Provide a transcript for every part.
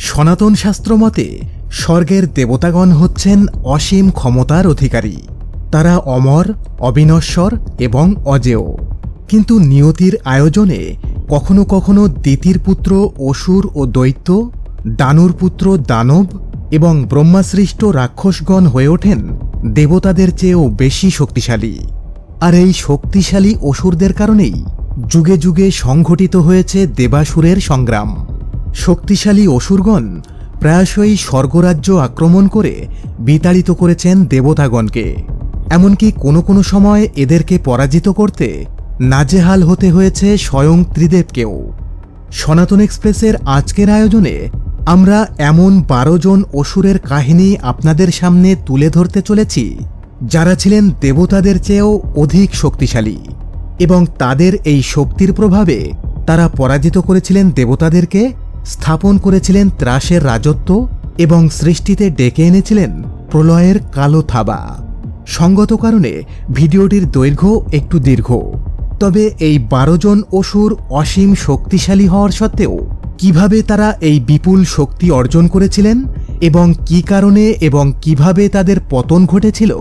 সনাতন শাস্ত্র মতে স্বর্গের দেবতাগণ হচ্ছেন অসীম ক্ষমতার অধিকারী। তারা অমর, অবিনশ্বর এবং অজেয়। কিন্তু নিয়তির আয়োজনে কখনো কখনো দিতির পুত্র অসুর ও দৈত্য, দানুর পুত্র দানব এবং ব্রহ্মাসৃষ্ট রাক্ষসগণ হয়ে ওঠেন দেবতাদের চেয়েও বেশি শক্তিশালী। আর এই শক্তিশালী অসুরদের কারণেই যুগে যুগে সংঘটিত হয়েছে দেবাসুরের সংগ্রাম। শক্তিশালী অসুরগণ প্রায়শই স্বর্গরাজ্য আক্রমণ করে বিতাড়িত করেছেন দেবতাগণকে। এমনকি কোনো কোনো সময় এদেরকে পরাজিত করতে নাজেহাল হতে হয়েছে স্বয়ং ত্রিদেবকেও। সনাতন এক্সপ্রেসের আজকের আয়োজনে আমরা এমন 12 জন অসুরের কাহিনী আপনাদের সামনে তুলে ধরতে চলেছি, যারা ছিলেন দেবতাদের চেয়েও অধিক শক্তিশালী এবং তাদের এই শক্তির প্রভাবে তারা পরাজিত করেছিলেন দেবতাদেরকে, স্থাপন করেছিলেন ত্রাসের রাজত্ব এবং সৃষ্টিতে ডেকে এনেছিলেন প্রলয়ের কালো থাবা। সঙ্গত কারণে ভিডিওটির দৈর্ঘ্য একটু দীর্ঘ। তবে এই 12 জন অসুর অসীম শক্তিশালী হওয়ার সত্ত্বেও কিভাবে তারা এই বিপুল শক্তি অর্জন করেছিলেন এবং কি কারণে এবং কিভাবে তাদের পতন ঘটেছিল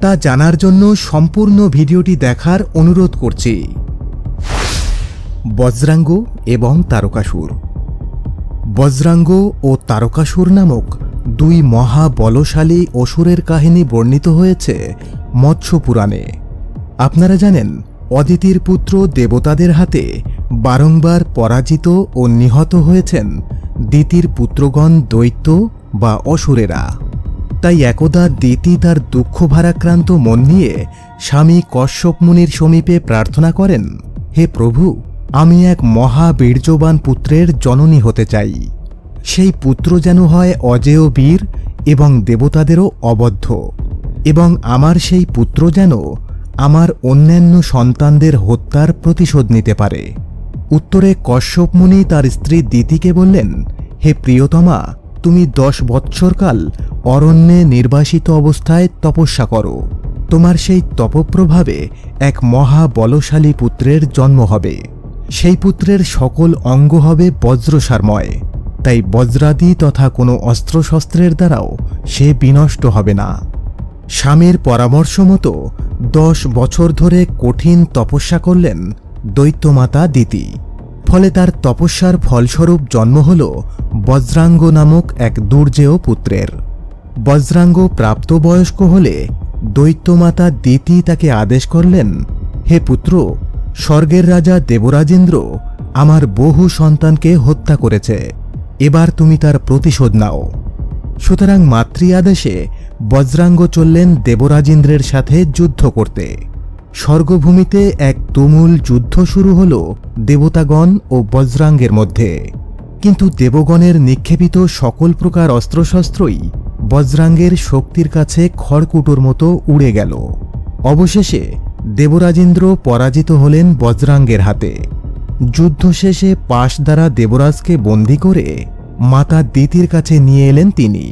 তা জানার জন্য সম্পূর্ণ ভিডিওটি দেখার অনুরোধ করছি। বজ্রাঙ্গ এবং তারকাসুর। বজ্রাঙ্গ ও তারকাসুর নামক দুই মহাবলশালী অসুরের কাহিনী বর্ণিত হয়েছে মৎস্য পুরাণে। আপনারা জানেন, অদিতির পুত্র দেবতাদের হাতে বারংবার পরাজিত ও নিহত হয়েছেন দিতির পুত্রগণ দৈত্য বা অসুরেরা। তাই একদা দিতি তার দুঃখ ভারাক্রান্ত মন নিয়ে স্বামী কশ্যপ মুনির সমীপে প্রার্থনা করেন, হে প্রভু, আমি এক মহাবীর্যবান পুত্রের জননী হতে চাই। সেই পুত্র যেন হয় অজেয় বীর এবং দেবতাদেরও অবদ্ধ, এবং আমার সেই পুত্র যেন আমার অন্যান্য সন্তানদের হত্যার প্রতিশোধ নিতে পারে। উত্তরে কশ্যপ মুনি তার স্ত্রী দিতিকে বললেন, হে প্রিয়তমা, তুমি 10 বৎসরকাল অরণ্যে নির্বাসিত অবস্থায় তপস্যা করো। তোমার সেই তপপ্রভাবে এক মহাবলশালী পুত্রের জন্ম হবে। সেই পুত্রের সকল অঙ্গ হবে বজ্রসারময়, তাই বজ্রাদি তথা কোনো অস্ত্রশস্ত্রের দ্বারাও সে বিনষ্ট হবে না। স্বামীর পরামর্শ মতো 10 বছর ধরে কঠিন তপস্যা করলেন দৈত্যমাতা দিতি। ফলে তার তপস্যার ফলস্বরূপ জন্ম হল বজ্রাঙ্গ নামক এক দুর্জেয় পুত্রের। বজ্রাঙ্গ প্রাপ্তবয়স্ক হলে দৈত্যমাতা দিতি তাকে আদেশ করলেন, হে পুত্র, স্বর্গের রাজা দেবরাজেন্দ্র আমার বহু সন্তানকে হত্যা করেছে, এবার তুমি তার প্রতিশোধ নাও। সুতরাং মাতৃ আদেশে বজ্রাঙ্গ চললেন দেবরাজেন্দ্রের সাথে যুদ্ধ করতে। স্বর্গভূমিতে এক তুমুল যুদ্ধ শুরু হল দেবতাগণ ও বজ্রাঙ্গের মধ্যে। কিন্তু দেবগণের নিক্ষেপিত সকল প্রকার অস্ত্রশস্ত্রই বজ্রাঙ্গের শক্তির কাছে খড়কুটোর মতো উড়ে গেল। অবশেষে দেবরাজেন্দ্র পরাজিত হলেন বজ্রাঙ্গের হাতে। যুদ্ধ শেষে পাশ দ্বারা দেবরাজকে বন্দী করে মাতা দিতির কাছে নিয়ে এলেন তিনি।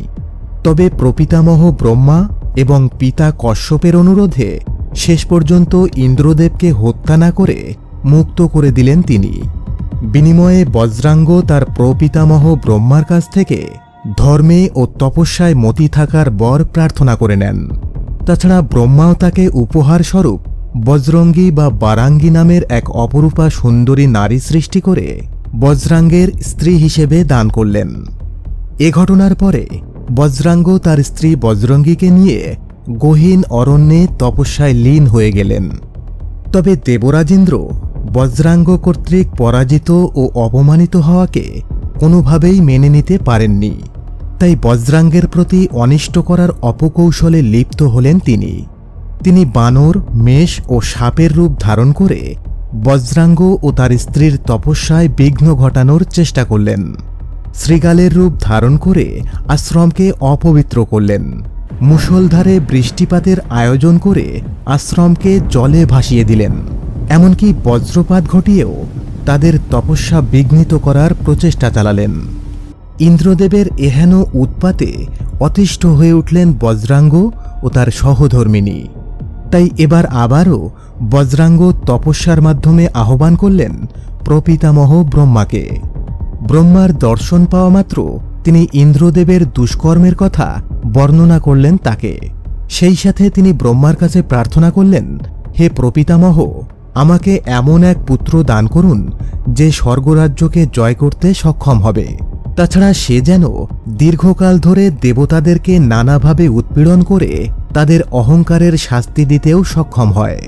তবে প্রপিতামহ ব্রহ্মা এবং পিতা কশ্যপের অনুরোধে শেষ পর্যন্ত ইন্দ্রদেবকে হত্যা না করে মুক্ত করে দিলেন তিনি। বিনিময়ে বজ্রাঙ্গ তার প্রপিতামহ ব্রহ্মার কাছ থেকে ধর্মে ও তপস্যায় মতি থাকার বর প্রার্থনা করে নেন। তাছাড়া ব্রহ্মাও তাকে উপহার স্বরূপ বজরঙ্গী বা বারাঙ্গী নামের এক অপরূপা সুন্দরী নারী সৃষ্টি করে বজ্রাঙ্গের স্ত্রী হিসেবে দান করলেন। এ ঘটনার পরে বজ্রাঙ্গ তার স্ত্রী বজরঙ্গীকে নিয়ে গহীন অরণ্যে তপস্যায় লীন হয়ে গেলেন। তবে দেবরাজেন্দ্র বজ্রাঙ্গ কর্তৃক পরাজিত ও অপমানিত হওয়াকে কোনোভাবেই মেনে নিতে পারেননি। তাই বজ্রাঙ্গের প্রতি অনিষ্ট করার অপকৌশলে লিপ্ত হলেন তিনি বানর, মেষ ও সাপের রূপ ধারণ করে বজ্রাঙ্গ ও তার স্ত্রীর তপস্যায় বিঘ্ন ঘটানোর চেষ্টা করলেন। শৃগালের রূপ ধারণ করে আশ্রমকে অপবিত্র করলেন। মুষলধারে বৃষ্টিপাতের আয়োজন করে আশ্রমকে জলে ভাসিয়ে দিলেন। এমনকি বজ্রপাত ঘটিয়েও তাদের তপস্যা বিঘ্নিত করার প্রচেষ্টা চালালেন। ইন্দ্রদেবের এহেন উৎপাতে অতিষ্ঠ হয়ে উঠলেন বজ্রাঙ্গ ও তার সহধর্মিণী। তাই এবার আবারও বজ্রাঙ্গ তপস্যার মাধ্যমে আহ্বান করলেন প্রপিতামহ ব্রহ্মাকে। ব্রহ্মার দর্শন পাওয়া মাত্র তিনি ইন্দ্রদেবের দুষ্কর্মের কথা বর্ণনা করলেন তাকে। সেই সাথে তিনি ব্রহ্মার কাছে প্রার্থনা করলেন, হে প্রপিতামহ, আমাকে এমন এক পুত্র দান করুন যে স্বর্গরাজ্যকে জয় করতে সক্ষম হবে। তাছাড়া সে যেন দীর্ঘকাল ধরে দেবতাদেরকে নানাভাবে উৎপীড়ন করে তাদের অহংকারের শাস্তি দিতেও সক্ষম হয়।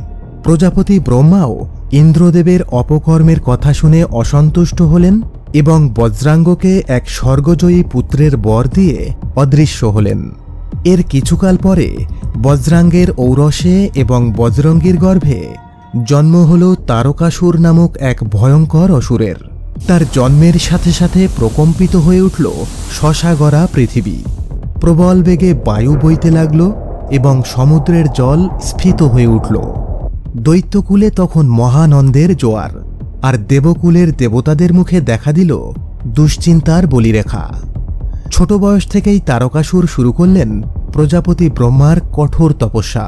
প্রজাপতি ব্রহ্মাও ইন্দ্রদেবের অপকর্মের কথা শুনে অসন্তুষ্ট হলেন এবং বজ্রাঙ্গকে এক স্বর্গজয়ী পুত্রের বর দিয়ে অদৃশ্য হলেন। এর কিছুকাল পরে বজ্রাঙ্গের ঔরসে এবং বজরঙ্গীর গর্ভে জন্ম হল তারকাসুর নামক এক ভয়ঙ্কর অসুরের। তার জন্মের সাথে সাথে প্রকম্পিত হয়ে উঠল শশাগড়া পৃথিবী। প্রবল বেগে বায়ু বইতে লাগল এবং সমুদ্রের জল স্ফীত হয়ে উঠল। দৈত্যকুলে তখন মহানন্দের জোয়ার, আর দেবকুলের দেবতাদের মুখে দেখা দিল দুশ্চিন্তার বলিরেখা। ছোট বয়স থেকেই তারকাসুর শুরু করলেন প্রজাপতি ব্রহ্মার কঠোর তপস্যা।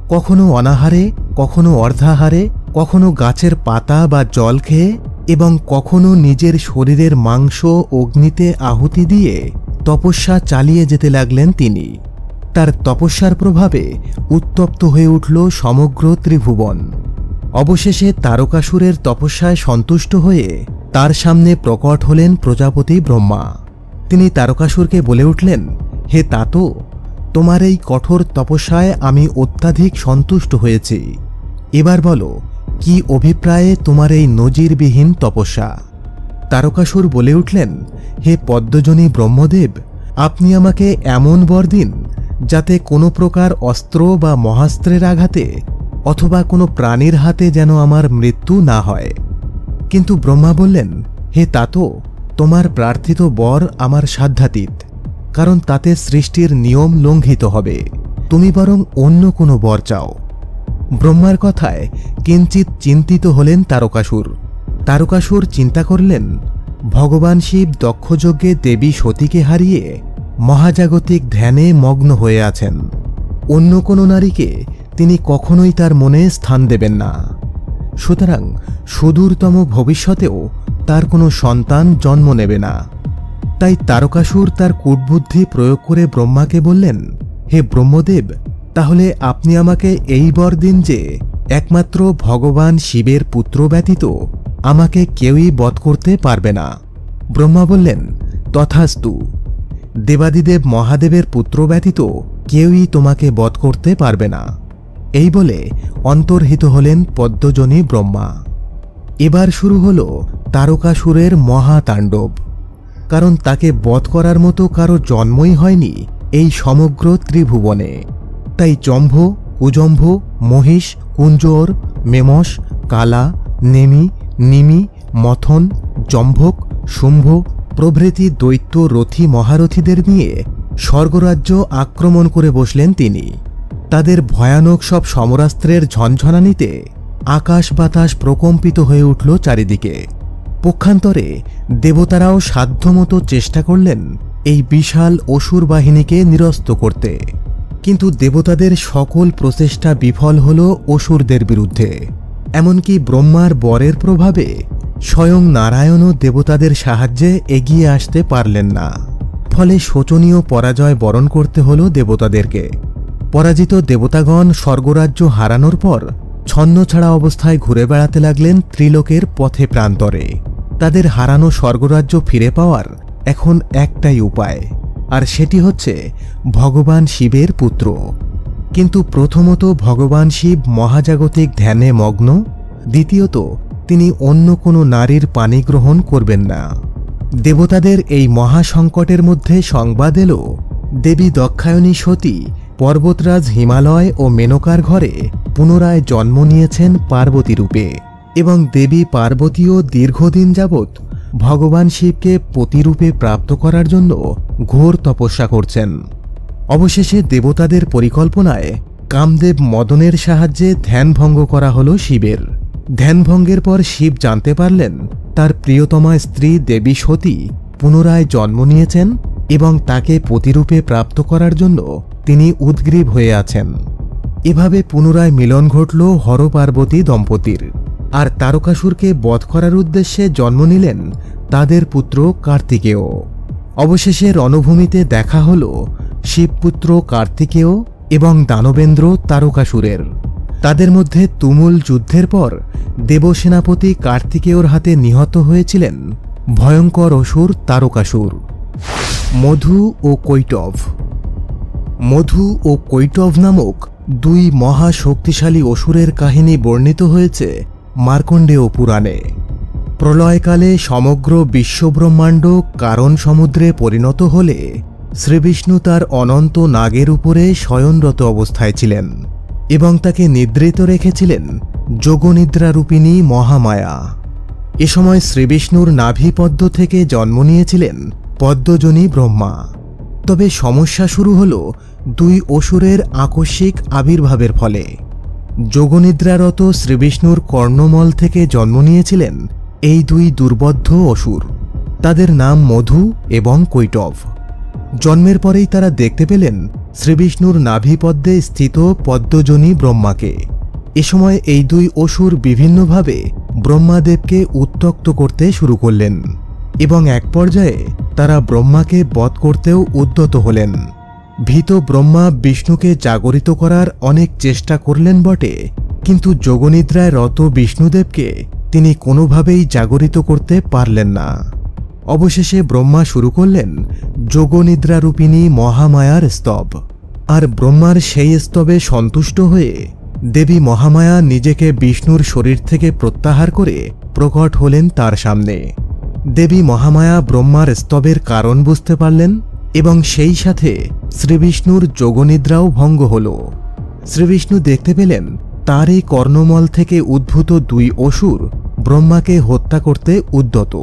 কখনো অনাহারে, কখনো অর্ধাহারে, কখনো গাছের পাতা বা জল খেয়ে এবং কখনো নিজের শরীরের মাংস অগ্নিতে আহুতি দিয়ে তপস্যা চালিয়ে যেতে লাগলেন তিনি। তার তপস্যার প্রভাবে উত্তপ্ত হয়ে উঠল সমগ্র ত্রিভুবন। অবশেষে তারকাসুরের তপস্যায় সন্তুষ্ট হয়ে তার সামনে প্রকট হলেন প্রজাপতি ব্রহ্মা। তিনি তারকাসুরকে বলে উঠলেন, হে তাত, তোমার এই কঠোর তপস্যায় আমি অত্যাধিক সন্তুষ্ট হয়েছি। এবার বলো, কি অভিপ্রায়ে তোমার এই নজিরবিহীন তপস্যা? তারকাসুর বলে উঠলেন, হে পদ্মজনী ব্রহ্মদেব, আপনি আমাকে এমন বর দিন যাতে কোনো প্রকার অস্ত্র বা মহাস্ত্রের আঘাতে অথবা কোনো প্রাণীর হাতে যেন আমার মৃত্যু না হয়। কিন্তু ব্রহ্মা বললেন, হে তাত, তোমার প্রার্থিত বর আমার সাধ্যাতীত, কারণ তাতে সৃষ্টির নিয়ম লঙ্ঘিত হবে। তুমি বরং অন্য কোনো বর চাও। ব্রহ্মার কথায় কিঞ্চিত চিন্তিত হলেন তারকাসুর। তারকাসুর চিন্তা করলেন, ভগবান শিব দক্ষযজ্ঞে দেবী সতীকে হারিয়ে মহাজাগতিক ধ্যানে মগ্ন হয়ে আছেন। অন্য কোনো নারীকে তিনি কখনোই তার মনে স্থান দেবেন না। সুতরাং সুদূরতম ভবিষ্যতেও তার কোনো সন্তান জন্ম নেবে না। তাই তারকাসুর তার কূটবুদ্ধি প্রয়োগ করে ব্রহ্মাকে বললেন, হে ব্রহ্মদেব, তাহলে আপনি আমাকে এই বর দিন যে একমাত্র ভগবান শিবের পুত্র ব্যতীত আমাকে কেউই বধ করতে পারবে না। ব্রহ্মা বললেন, তথাস্তু। দেবাদিদেব মহাদেবের পুত্র ব্যতীত কেউই তোমাকে বধ করতে পারবে না। এই বলে অন্তর্হিত হলেন পদ্মজনী ব্রহ্মা। এবার শুরু হল তারকাসুরের মহাতাণ্ডব। কারণ তাকে বধ করার মতো কারো জন্মই হয়নি এই সমগ্র ত্রিভুবনে। তাই জম্ভ, কুজম্ভ, মহিষ, কুঞ্জর, মেমস, কালা, নেমি, নিমি, মথন, জম্ভক, শুম্ভ প্রভৃতি দৈত্য রথী মহারথীদের নিয়ে স্বর্গরাজ্য আক্রমণ করে বসলেন তিনি। তাদের ভয়ানক সব সমরাস্ত্রের ঝনঝনানিতে আকাশ বাতাস প্রকম্পিত হয়ে উঠল চারিদিকে। পক্ষান্তরে দেবতারাও সাধ্যমতো চেষ্টা করলেন এই বিশাল অসুর বাহিনীকে নিরস্ত করতে। কিন্তু দেবতাদের সকল প্রচেষ্টা বিফল হল অসুরদের বিরুদ্ধে। এমনকি ব্রহ্মার বরের প্রভাবে স্বয়ং নারায়ণও দেবতাদের সাহায্যে এগিয়ে আসতে পারলেন না। ফলে শোচনীয় পরাজয় বরণ করতে হল দেবতাদেরকে। পরাজিত দেবতাগণ স্বর্গরাজ্য হারানোর পর ছন্নছাড়া অবস্থায় ঘুরে বেড়াতে লাগলেন ত্রিলোকের পথে প্রান্তরে। তাদের হারানো স্বর্গরাজ্য ফিরে পাওয়ার এখন একটাই উপায়, আর সেটি হচ্ছে ভগবান শিবের পুত্র। কিন্তু প্রথমত ভগবান শিব মহাজাগতিক ধ্যানে মগ্ন, দ্বিতীয়ত তিনি অন্য কোনো নারীর পানি গ্রহণ করবেন না। দেবতাদের এই মহাসংকটের মধ্যে সংবাদ এলো দেবী দক্ষায়নী সতী পর্বতরাজ হিমালয় ও মেনকার ঘরে পুনরায় জন্ম নিয়েছেন পার্বতী রূপে, এবং দেবী পার্বতীও দীর্ঘদিন যাবৎ ভগবান শিবকে পতিরূপে প্রাপ্ত করার জন্য ঘোর তপস্যা করছেন। অবশেষে দেবতাদের পরিকল্পনায় কামদেব মদনের সাহায্যে ধ্যানভঙ্গ করা হল শিবের। ধ্যানভঙ্গের পর শিব জানতে পারলেন তার প্রিয়তমা স্ত্রী দেবী সতী পুনরায় জন্ম নিয়েছেন এবং তাকে পতিরূপে প্রাপ্ত করার জন্য তিনি উদ্গ্রীব হয়ে আছেন। এভাবে পুনরায় মিলন ঘটল হর পার্বতী দম্পতির। আর তারকাসুরকে বধ করার উদ্দেশ্যে জন্ম নিলেন তাদের পুত্র কার্তিকেয়। অবশেষে রণভূমিতে দেখা হল শিবপুত্র কার্তিকেয় এবং দানবেন্দ্র তারকাসুরের। তাদের মধ্যে তুমুল যুদ্ধের পর দেবসেনাপতি কার্তিকেয়র হাতে নিহত হয়েছিলেন ভয়ঙ্কর অসুর তারকাসুর। মধু ও কৈটভ। মধু ও কৈটভ নামক দুই মহা শক্তিশালী অসুরের কাহিনী বর্ণিত হয়েছে মার্কণ্ডেয় পুরাণে। প্রলয়কালে সমগ্র বিশ্বব্রহ্মাণ্ড কারণ সমুদ্রে পরিণত হলে শ্রীবিষ্ণু তার অনন্ত নাগের উপরে শয়নরত অবস্থায় ছিলেন এবং তাকে নিদ্রিত রেখেছিলেন যোগনিদ্রারূপিণী মহামায়া। এ সময় শ্রীবিষ্ণুর নাভিপদ্ম থেকে জন্ম নিয়েছিলেন পদ্মজনী ব্রহ্মা। তবে সমস্যা শুরু হল দুই অসুরের আকস্মিক আবির্ভাবের ফলে। যোগনিদ্রারত শ্রীবিষ্ণুর কর্ণমল থেকে জন্ম নিয়েছিলেন এই দুই দুর্বোধ্য অসুর। তাদের নাম মধু এবং কৈটভ। জন্মের পরেই তারা দেখতে পেলেন শ্রীবিষ্ণুর নাভিপদ্মে স্থিত পদ্মজনী ব্রহ্মাকে। এ সময় এই দুই অসুর বিভিন্নভাবে ব্রহ্মাদেবকে উত্ত্যক্ত করতে শুরু করলেন এবং এক পর্যায়ে তারা ব্রহ্মাকে বধ করতেও উদ্যত হলেন। ভীত ব্রহ্মা বিষ্ণুকে জাগরিত করার অনেক চেষ্টা করলেন বটে, কিন্তু যোগনিদ্রায় রত বিষ্ণুদেবকে তিনি কোনোভাবেই জাগরিত করতে পারলেন না। অবশেষে ব্রহ্মা শুরু করলেন যোগনিদ্রারূপিণী মহামায়ার স্তব। আর ব্রহ্মার সেই স্তবে সন্তুষ্ট হয়ে দেবী মহামায়া নিজেকে বিষ্ণুর শরীর থেকে প্রত্যাহার করে প্রকট হলেন তার সামনে। দেবী মহামায়া ব্রহ্মার স্তবের কারণ বুঝতে পারলেন এবং সেই সাথে শ্রীবিষ্ণুর যোগনিদ্রাও ভঙ্গ হল। শ্রীবিষ্ণু দেখতে পেলেন তার এই কর্ণমল থেকে উদ্ভূত দুই অসুর ব্রহ্মাকে হত্যা করতে উদ্যত।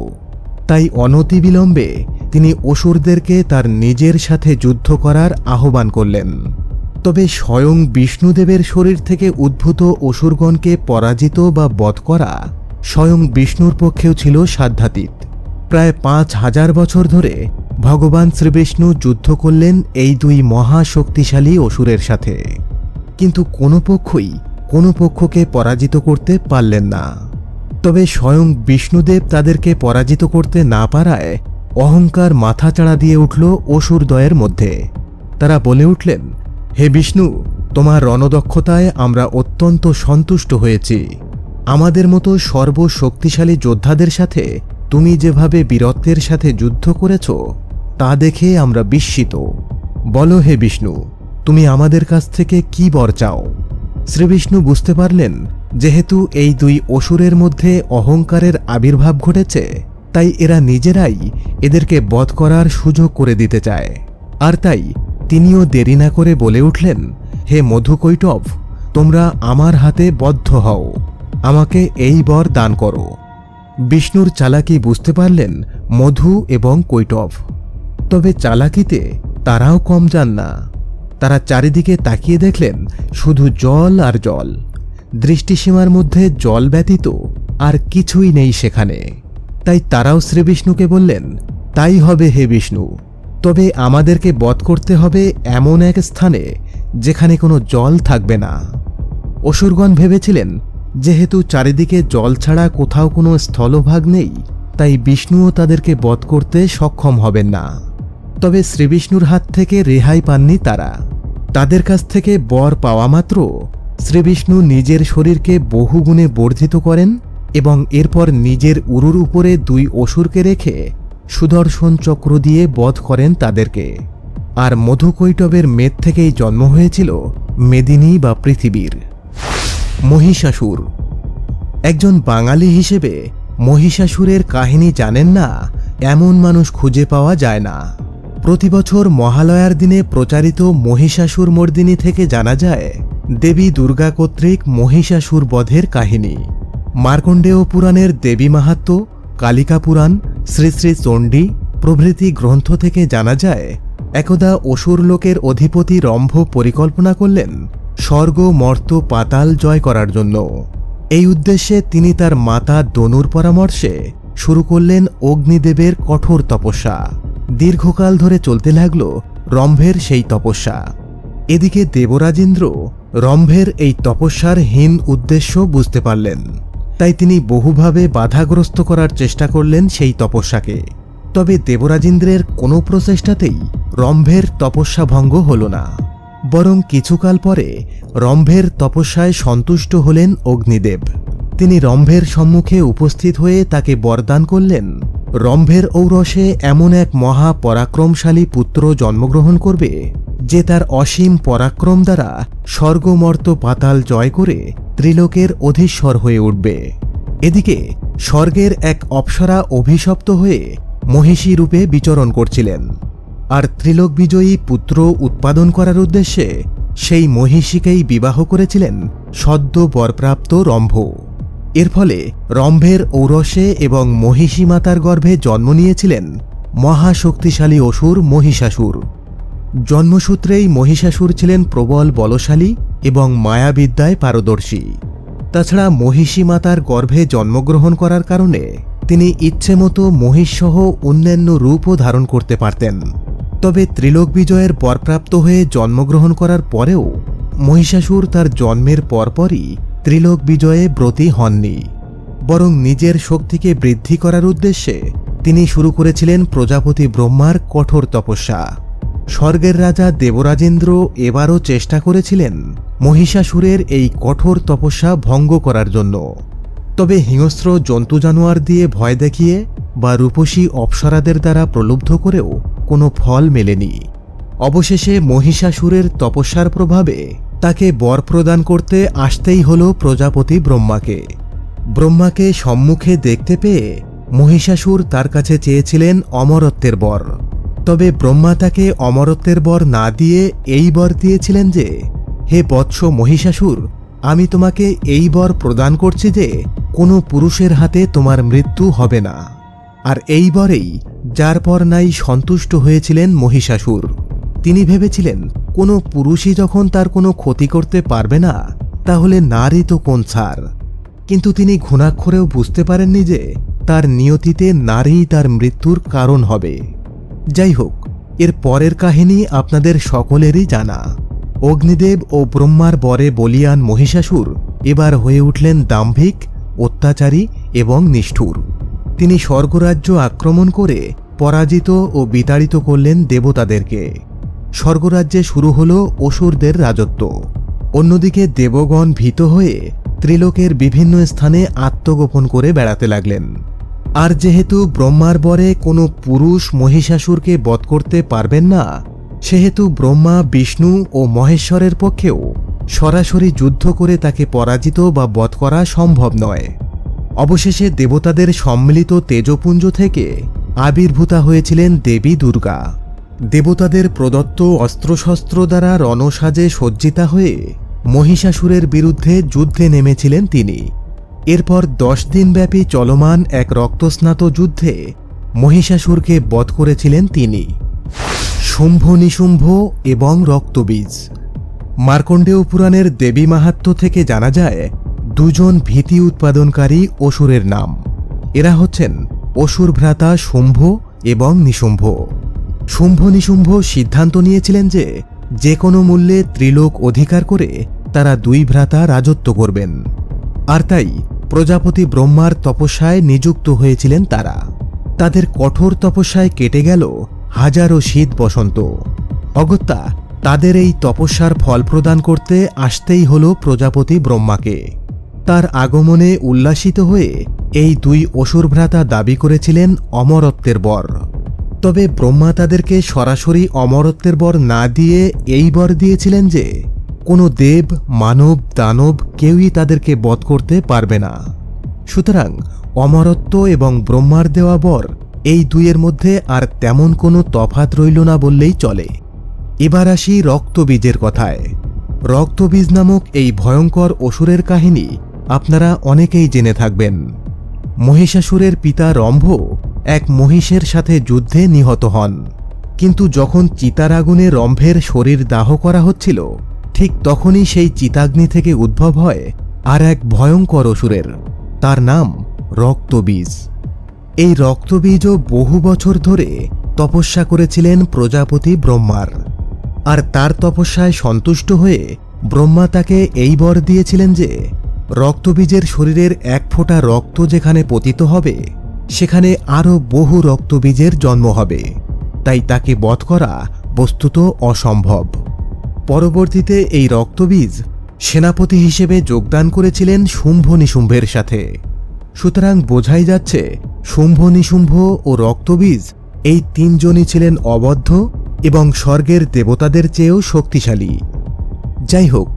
তাই অনতিবিলম্বে তিনি অসুরদেরকে তার নিজের সাথে যুদ্ধ করার আহ্বান করলেন। তবে স্বয়ং বিষ্ণুদেবের শরীর থেকে উদ্ভূত অসুরগণকে পরাজিত বা বধ করা স্বয়ং বিষ্ণুর পক্ষেও ছিল সাধ্যাতীত। প্রায় 5000 বছর ধরে ভগবান শ্রীবিষ্ণু যুদ্ধ করলেন এই দুই মহা শক্তিশালী অসুরের সাথে, কিন্তু কোনো পক্ষই কোনো পক্ষকে পরাজিত করতে পারলেন না। তবে স্বয়ং বিষ্ণুদেব তাদেরকে পরাজিত করতে না পারায় অহংকার মাথাচাড়া দিয়ে উঠল অসুরদ্বয়ের মধ্যে। তারা বলে উঠলেন, হে বিষ্ণু, তোমার রণদক্ষতায় আমরা অত্যন্ত সন্তুষ্ট হয়েছি। আমাদের মতো সর্বশক্তিশালী যোদ্ধাদের সাথে তুমি যেভাবে বীরত্বের সাথে যুদ্ধ করেছ তা দেখে আমরা বিস্মিত। বলো হে বিষ্ণু, তুমি আমাদের কাছ থেকে কি বর চাও? শ্রীবিষ্ণু বুঝতে পারলেন যেহেতু এই দুই অসুরের মধ্যে অহংকারের আবির্ভাব ঘটেছে, তাই এরা নিজেরাই এদেরকে বধ করার সুযোগ করে দিতে চায়। আর তাই তিনিও দেরি না করে বলে উঠলেন, হে মধু কৈটভ, তোমরা আমার হাতে বদ্ধ হও, আমাকে এই বর দান করো। বিষ্ণুর চালাকি বুঝতে পারলেন মধু এবং কৈটভ। তবে চালাকিতে তারাও কম যান না। তারা চারিদিকে তাকিয়ে দেখলেন শুধু জল আর জল। দৃষ্টিসীমার মধ্যে জল ব্যতীত আর কিছুই নেই সেখানে। তাই তারাও শ্রীবিষ্ণুকে বললেন, তাই হবে হে বিষ্ণু, তবে আমাদেরকে বধ করতে হবে এমন এক স্থানে যেখানে কোনো জল থাকবে না। অসুরগণ ভেবেছিলেন যেহেতু চারিদিকে জল ছাড়া কোথাও কোনো স্থলভাগ নেই, তাই বিষ্ণুও তাদেরকে বধ করতে সক্ষম হবেন না। তবে শ্রীবিষ্ণুর হাত থেকে রেহাই পাননি তারা। তাদের কাছ থেকে বর পাওয়া মাত্র শ্রীবিষ্ণু নিজের শরীরকে বহুগুণে বর্ধিত করেন এবং এরপর নিজের উরুর উপরে দুই অসুরকে রেখে সুদর্শন চক্র দিয়ে বধ করেন তাদেরকে। আর মধুকৈটবের মেদ থেকেই জন্ম হয়েছিল মেদিনী বা পৃথিবীর। মহিষাসুর। একজন বাঙালি হিসেবে মহিষাসুরের কাহিনী জানেন না এমন মানুষ খুঁজে পাওয়া যায় না। প্রতি বছর মহালয়ার দিনে প্রচারিত মহিষাসুর মর্দিনী থেকে জানা যায় দেবী দুর্গা কর্তৃক মহিষাসুর বধের কাহিনী। মার্কণ্ডেয় পুরাণের দেবী মাহাত্ম্য, কালিকা পুরাণ, শ্রী শ্রী চণ্ডী প্রভৃতি গ্রন্থ থেকে জানা যায় একদা অসুর লোকের অধিপতি রম্ভ পরিকল্পনা করলেন স্বর্গ মর্ত পাতাল জয় করার জন্য। এই উদ্দেশ্যে তিনি তার মাতা দনুর পরামর্শে শুরু করলেন অগ্নিদেবের কঠোর তপস্যা। দীর্ঘকাল ধরে চলতে লাগল রম্ভের সেই তপস্যা। এদিকে দেবরাজেন্দ্র রম্ভের এই তপস্যার হীন উদ্দেশ্য বুঝতে পারলেন, তাই তিনি বহুভাবে বাধাগ্রস্ত করার চেষ্টা করলেন সেই তপস্যাকে। তবে দেবরাজেন্দ্রের কোনো প্রচেষ্টাতেই রম্ভের তপস্যা ভঙ্গ হল না, বরং কিছুকাল পরে রম্ভের তপস্যায় সন্তুষ্ট হলেন অগ্নিদেব। তিনি রম্ভের সম্মুখে উপস্থিত হয়ে তাকে বরদান করলেন, রম্ভের ঔরসে এমন এক মহা পরাক্রমশালী পুত্র জন্মগ্রহণ করবে যে তার অসীম পরাক্রম দ্বারা স্বর্গমর্ত পাতাল জয় করে ত্রিলোকের অধীশ্বর হয়ে উঠবে। এদিকে স্বর্গের এক অপ্সরা অভিশপ্ত হয়ে মহিষী রূপে বিচরণ করছিলেন, আর ত্রিলোক বিজয়ী পুত্র উৎপাদন করার উদ্দেশ্যে সেই মহিষীকেই বিবাহ করেছিলেন সদ্য বরপ্রাপ্ত রম্ভ। এর ফলে রম্ভের ঔরসে এবং মহিষী মাতার গর্ভে জন্ম নিয়েছিলেন মহাশক্তিশালী অসুর মহিষাসুর। জন্মসূত্রেই মহিষাসুর ছিলেন প্রবল বলশালী এবং মায়াবিদ্যায় পারদর্শী। তাছাড়া মহিষী মাতার গর্ভে জন্মগ্রহণ করার কারণে তিনি ইচ্ছেমতো মহিষসহ অন্যান্য রূপও ধারণ করতে পারতেন। তবে ত্রিলোক বিজয়ের বরপ্রাপ্ত হয়ে জন্মগ্রহণ করার পরেও মহিষাসুর তার জন্মের পরপরই ত্রিলোক বিজয়ে ব্রতী হননি, বরং নিজের শক্তিকে বৃদ্ধি করার উদ্দেশ্যে তিনি শুরু করেছিলেন প্রজাপতি ব্রহ্মার কঠোর তপস্যা। স্বর্গের রাজা দেবরাজেন্দ্র এবারও চেষ্টা করেছিলেন মহিষাসুরের এই কঠোর তপস্যা ভঙ্গ করার জন্য। তবে হিংস্র জন্তু জানোয়ার দিয়ে ভয় দেখিয়ে বা রূপসী অপ্সরাদের দ্বারা প্রলুব্ধ করেও কোনো ফল মেলেনি। অবশেষে মহিষাসুরের তপস্যার প্রভাবে তাকে বর প্রদান করতে আসতেই হল প্রজাপতি ব্রহ্মাকে। ব্রহ্মাকে সম্মুখে দেখতে পেয়ে মহিষাসুর তার কাছে চেয়েছিলেন অমরত্বের বর। তবে ব্রহ্মা তাকে অমরত্বের বর না দিয়ে এই বর দিয়েছিলেন যে, হে বৎস মহিষাসুর, আমি তোমাকে এই বর প্রদান করছি যে কোনো পুরুষের হাতে তোমার মৃত্যু হবে না। আর এই বরেই যার পর নাই সন্তুষ্ট হয়েছিলেন মহিষাসুর। তিনি ভেবেছিলেন কোনো পুরুষই যখন তার কোনো ক্ষতি করতে পারবে না, তাহলে নারী তো কোন ছাড়। কিন্তু তিনি ঘুণাক্ষরেও বুঝতে পারেননি যে তার নিয়তিতে নারী তার মৃত্যুর কারণ হবে। যাই হোক, এর পরের কাহিনী আপনাদের সকলেরই জানা। অগ্নিদেব ও ব্রহ্মার বরে বলিয়ান মহিষাসুর এবার হয়ে উঠলেন দাম্ভিক, অত্যাচারী এবং নিষ্ঠুর। তিনি স্বর্গরাজ্য আক্রমণ করে পরাজিত ও বিতাড়িত করলেন দেবতাদেরকে। স্বর্গরাজ্যে শুরু হল অসুরদের রাজত্ব। অন্যদিকে দেবগণ ভীত হয়ে ত্রিলোকের বিভিন্ন স্থানে আত্মগোপন করে বেড়াতে লাগলেন। আর যেহেতু ব্রহ্মার বরে কোনো পুরুষ মহিষাসুরকে বধ করতে পারবেন না, সেহেতু ব্রহ্মা, বিষ্ণু ও মহেশ্বরের পক্ষেও সরাসরি যুদ্ধ করে তাকে পরাজিত বা বধ করা সম্ভব নয়। অবশেষে দেবতাদের সম্মিলিত তেজপুঞ্জ থেকে আবির্ভূতা হয়েছিলেন দেবী দুর্গা। দেবতাদের প্রদত্ত অস্ত্রশস্ত্র দ্বারা রণসাজে সজ্জিতা হয়ে মহিষাসুরের বিরুদ্ধে যুদ্ধে নেমেছিলেন তিনি। এরপর 10 দিনব্যাপী চলমান এক রক্তস্নাত যুদ্ধে মহিষাসুরকে বধ করেছিলেন তিনি। শুম্ভ নিশুম্ভ এবং রক্তবীজ। মার্কণ্ডেয় পুরাণের দেবী মাহাত্ম্য থেকে জানা যায় দুজন ভীতি উৎপাদনকারী অসুরের নাম। এরা হচ্ছেন অসুর ভ্রাতা শুম্ভ এবং নিশুম্ভ। শুম্ভ নিশুম্ভ সিদ্ধান্ত নিয়েছিলেন যে যে কোনো মূল্যে ত্রিলোক অধিকার করে তারা দুই ভ্রাতা রাজত্ব করবেন। আর তাই প্রজাপতি ব্রহ্মার তপস্যায় নিযুক্ত হয়েছিলেন তারা। তাদের কঠোর তপস্যায় কেটে গেল হাজারো শীত বসন্ত। অগত্যা তাদের এই তপস্যার ফল প্রদান করতে আসতেই হল প্রজাপতি ব্রহ্মাকে। তার আগমনে উল্লাসিত হয়ে এই দুই অসুর ভ্রাতা দাবি করেছিলেন অমরত্বের বর। তবে ব্রহ্মা তাদেরকে সরাসরি অমরত্বের বর না দিয়ে এই বর দিয়েছিলেন যে কোনো দেব, মানব, দানব কেউই তাদেরকে বধ করতে পারবে না। সুতরাং অমরত্ব এবং ব্রহ্মার দেওয়া বর, এই দুইয়ের মধ্যে আর তেমন কোনো তফাৎ রইল না বললেই চলে। এবার আসি রক্তবীজের কথায়। রক্তবীজ নামক এই ভয়ঙ্কর অসুরের কাহিনী আপনারা অনেকেই জেনে থাকবেন। মহিষাসুরের পিতা রম্ভ এক মহিষের সাথে যুদ্ধে নিহত হন। কিন্তু যখন চিতার আগুনে রম্ভের শরীর দাহ করা হচ্ছিল, ঠিক তখনই সেই চিতাগ্নি থেকে উদ্ভব হয় আর এক ভয়ঙ্কর অসুরের। তার নাম রক্তবীজ। এই রক্তবীজও বহু বছর ধরে তপস্যা করেছিলেন প্রজাপতি ব্রহ্মার। আর তার তপস্যায় সন্তুষ্ট হয়ে ব্রহ্মা তাকে এই বর দিয়েছিলেন যে রক্তবীজের শরীরের এক ফোঁটা রক্ত যেখানে পতিত হবে, সেখানে আরও বহু রক্তবীজের জন্ম হবে, তাই তাকে বধ করা বস্তুত অসম্ভব। পরবর্তীতে এই রক্তবীজ সেনাপতি হিসেবে যোগদান করেছিলেন শুম্ভ নিশুম্ভের সাথে। সুতরাং বোঝাই যাচ্ছে শুম্ভ নিশুম্ভ ও রক্তবীজ এই তিনজনই ছিলেন অবদ্ধ এবং স্বর্গের দেবতাদের চেয়েও শক্তিশালী। যাই হোক,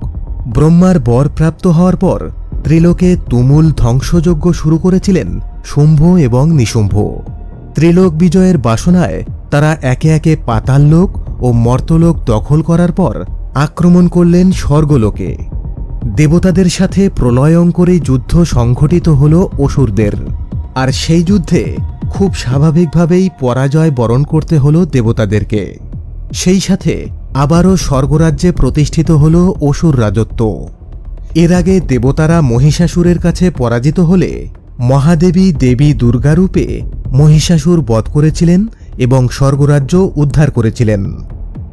ব্রহ্মার বর প্রাপ্ত হওয়ার পর ত্রিলোকে তুমুল ধ্বংসযজ্ঞ শুরু করেছিলেন শুম্ভ এবং নিশুম্ভ। ত্রিলোক বিজয়ের বাসনায় তারা একে একে পাতাললোক ও মর্তলোক দখল করার পর আক্রমণ করলেন স্বর্গলোকে। দেবতাদের সাথে প্রলয়ঙ্করী যুদ্ধ সংঘটিত হল অসুরদের, আর সেই যুদ্ধে খুব স্বাভাবিকভাবেই পরাজয় বরণ করতে হল দেবতাদেরকে। সেই সাথে আবারও স্বর্গরাজ্যে প্রতিষ্ঠিত হল অসুর রাজত্ব। এর আগে দেবতারা মহিষাসুরের কাছে পরাজিত হলে মহাদেবী দেবী দুর্গারূপে মহিষাসুর বধ করেছিলেন এবং স্বর্গরাজ্য উদ্ধার করেছিলেন।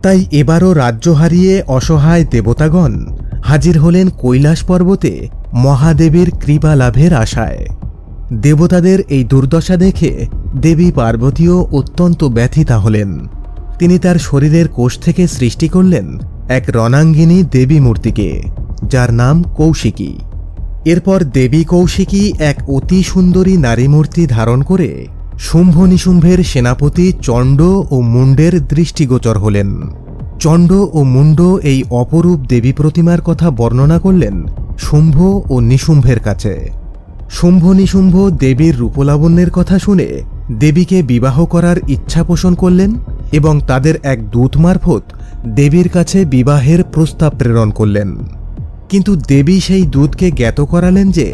তাই এবারও রাজ্য হারিয়ে অসহায় দেবতাগণ হাজির হলেন কৈলাস পর্বতে মহাদেবীর কৃপা লাভের আশায়। দেবতাদের এই দুর্দশা দেখে দেবী পার্বতীও অত্যন্ত ব্যথিতা হলেন। তিনি তার শরীরের কোষ থেকে সৃষ্টি করলেন এক রণাঙ্গিনী দেবী মূর্তিকে, যার নাম কৌশিকী। এরপর দেবী কৌশিকী এক অতি সুন্দরী নারী মূর্তি ধারণ করে শুম্ভ নিশুম্ভের সেনাপতি চণ্ড ও মুণ্ডের দৃষ্টিগোচর হলেন। চণ্ড ও মুণ্ড এই অপরূপ দেবী প্রতিমার কথা বর্ণনা করলেন শুম্ভ ও নিশুম্ভের কাছে। শুম্ভ নিশুম্ভ দেবীর রূপলাবণ্যের কথা শুনে দেবীকে বিবাহ করার ইচ্ছা পোষণ করলেন এবং তাদের এক দূত মারফত দেবীর কাছে বিবাহের প্রস্তাব প্রেরণ করলেন। কিন্তু দেবী সেই দূতকে জ্ঞাত করালেন যে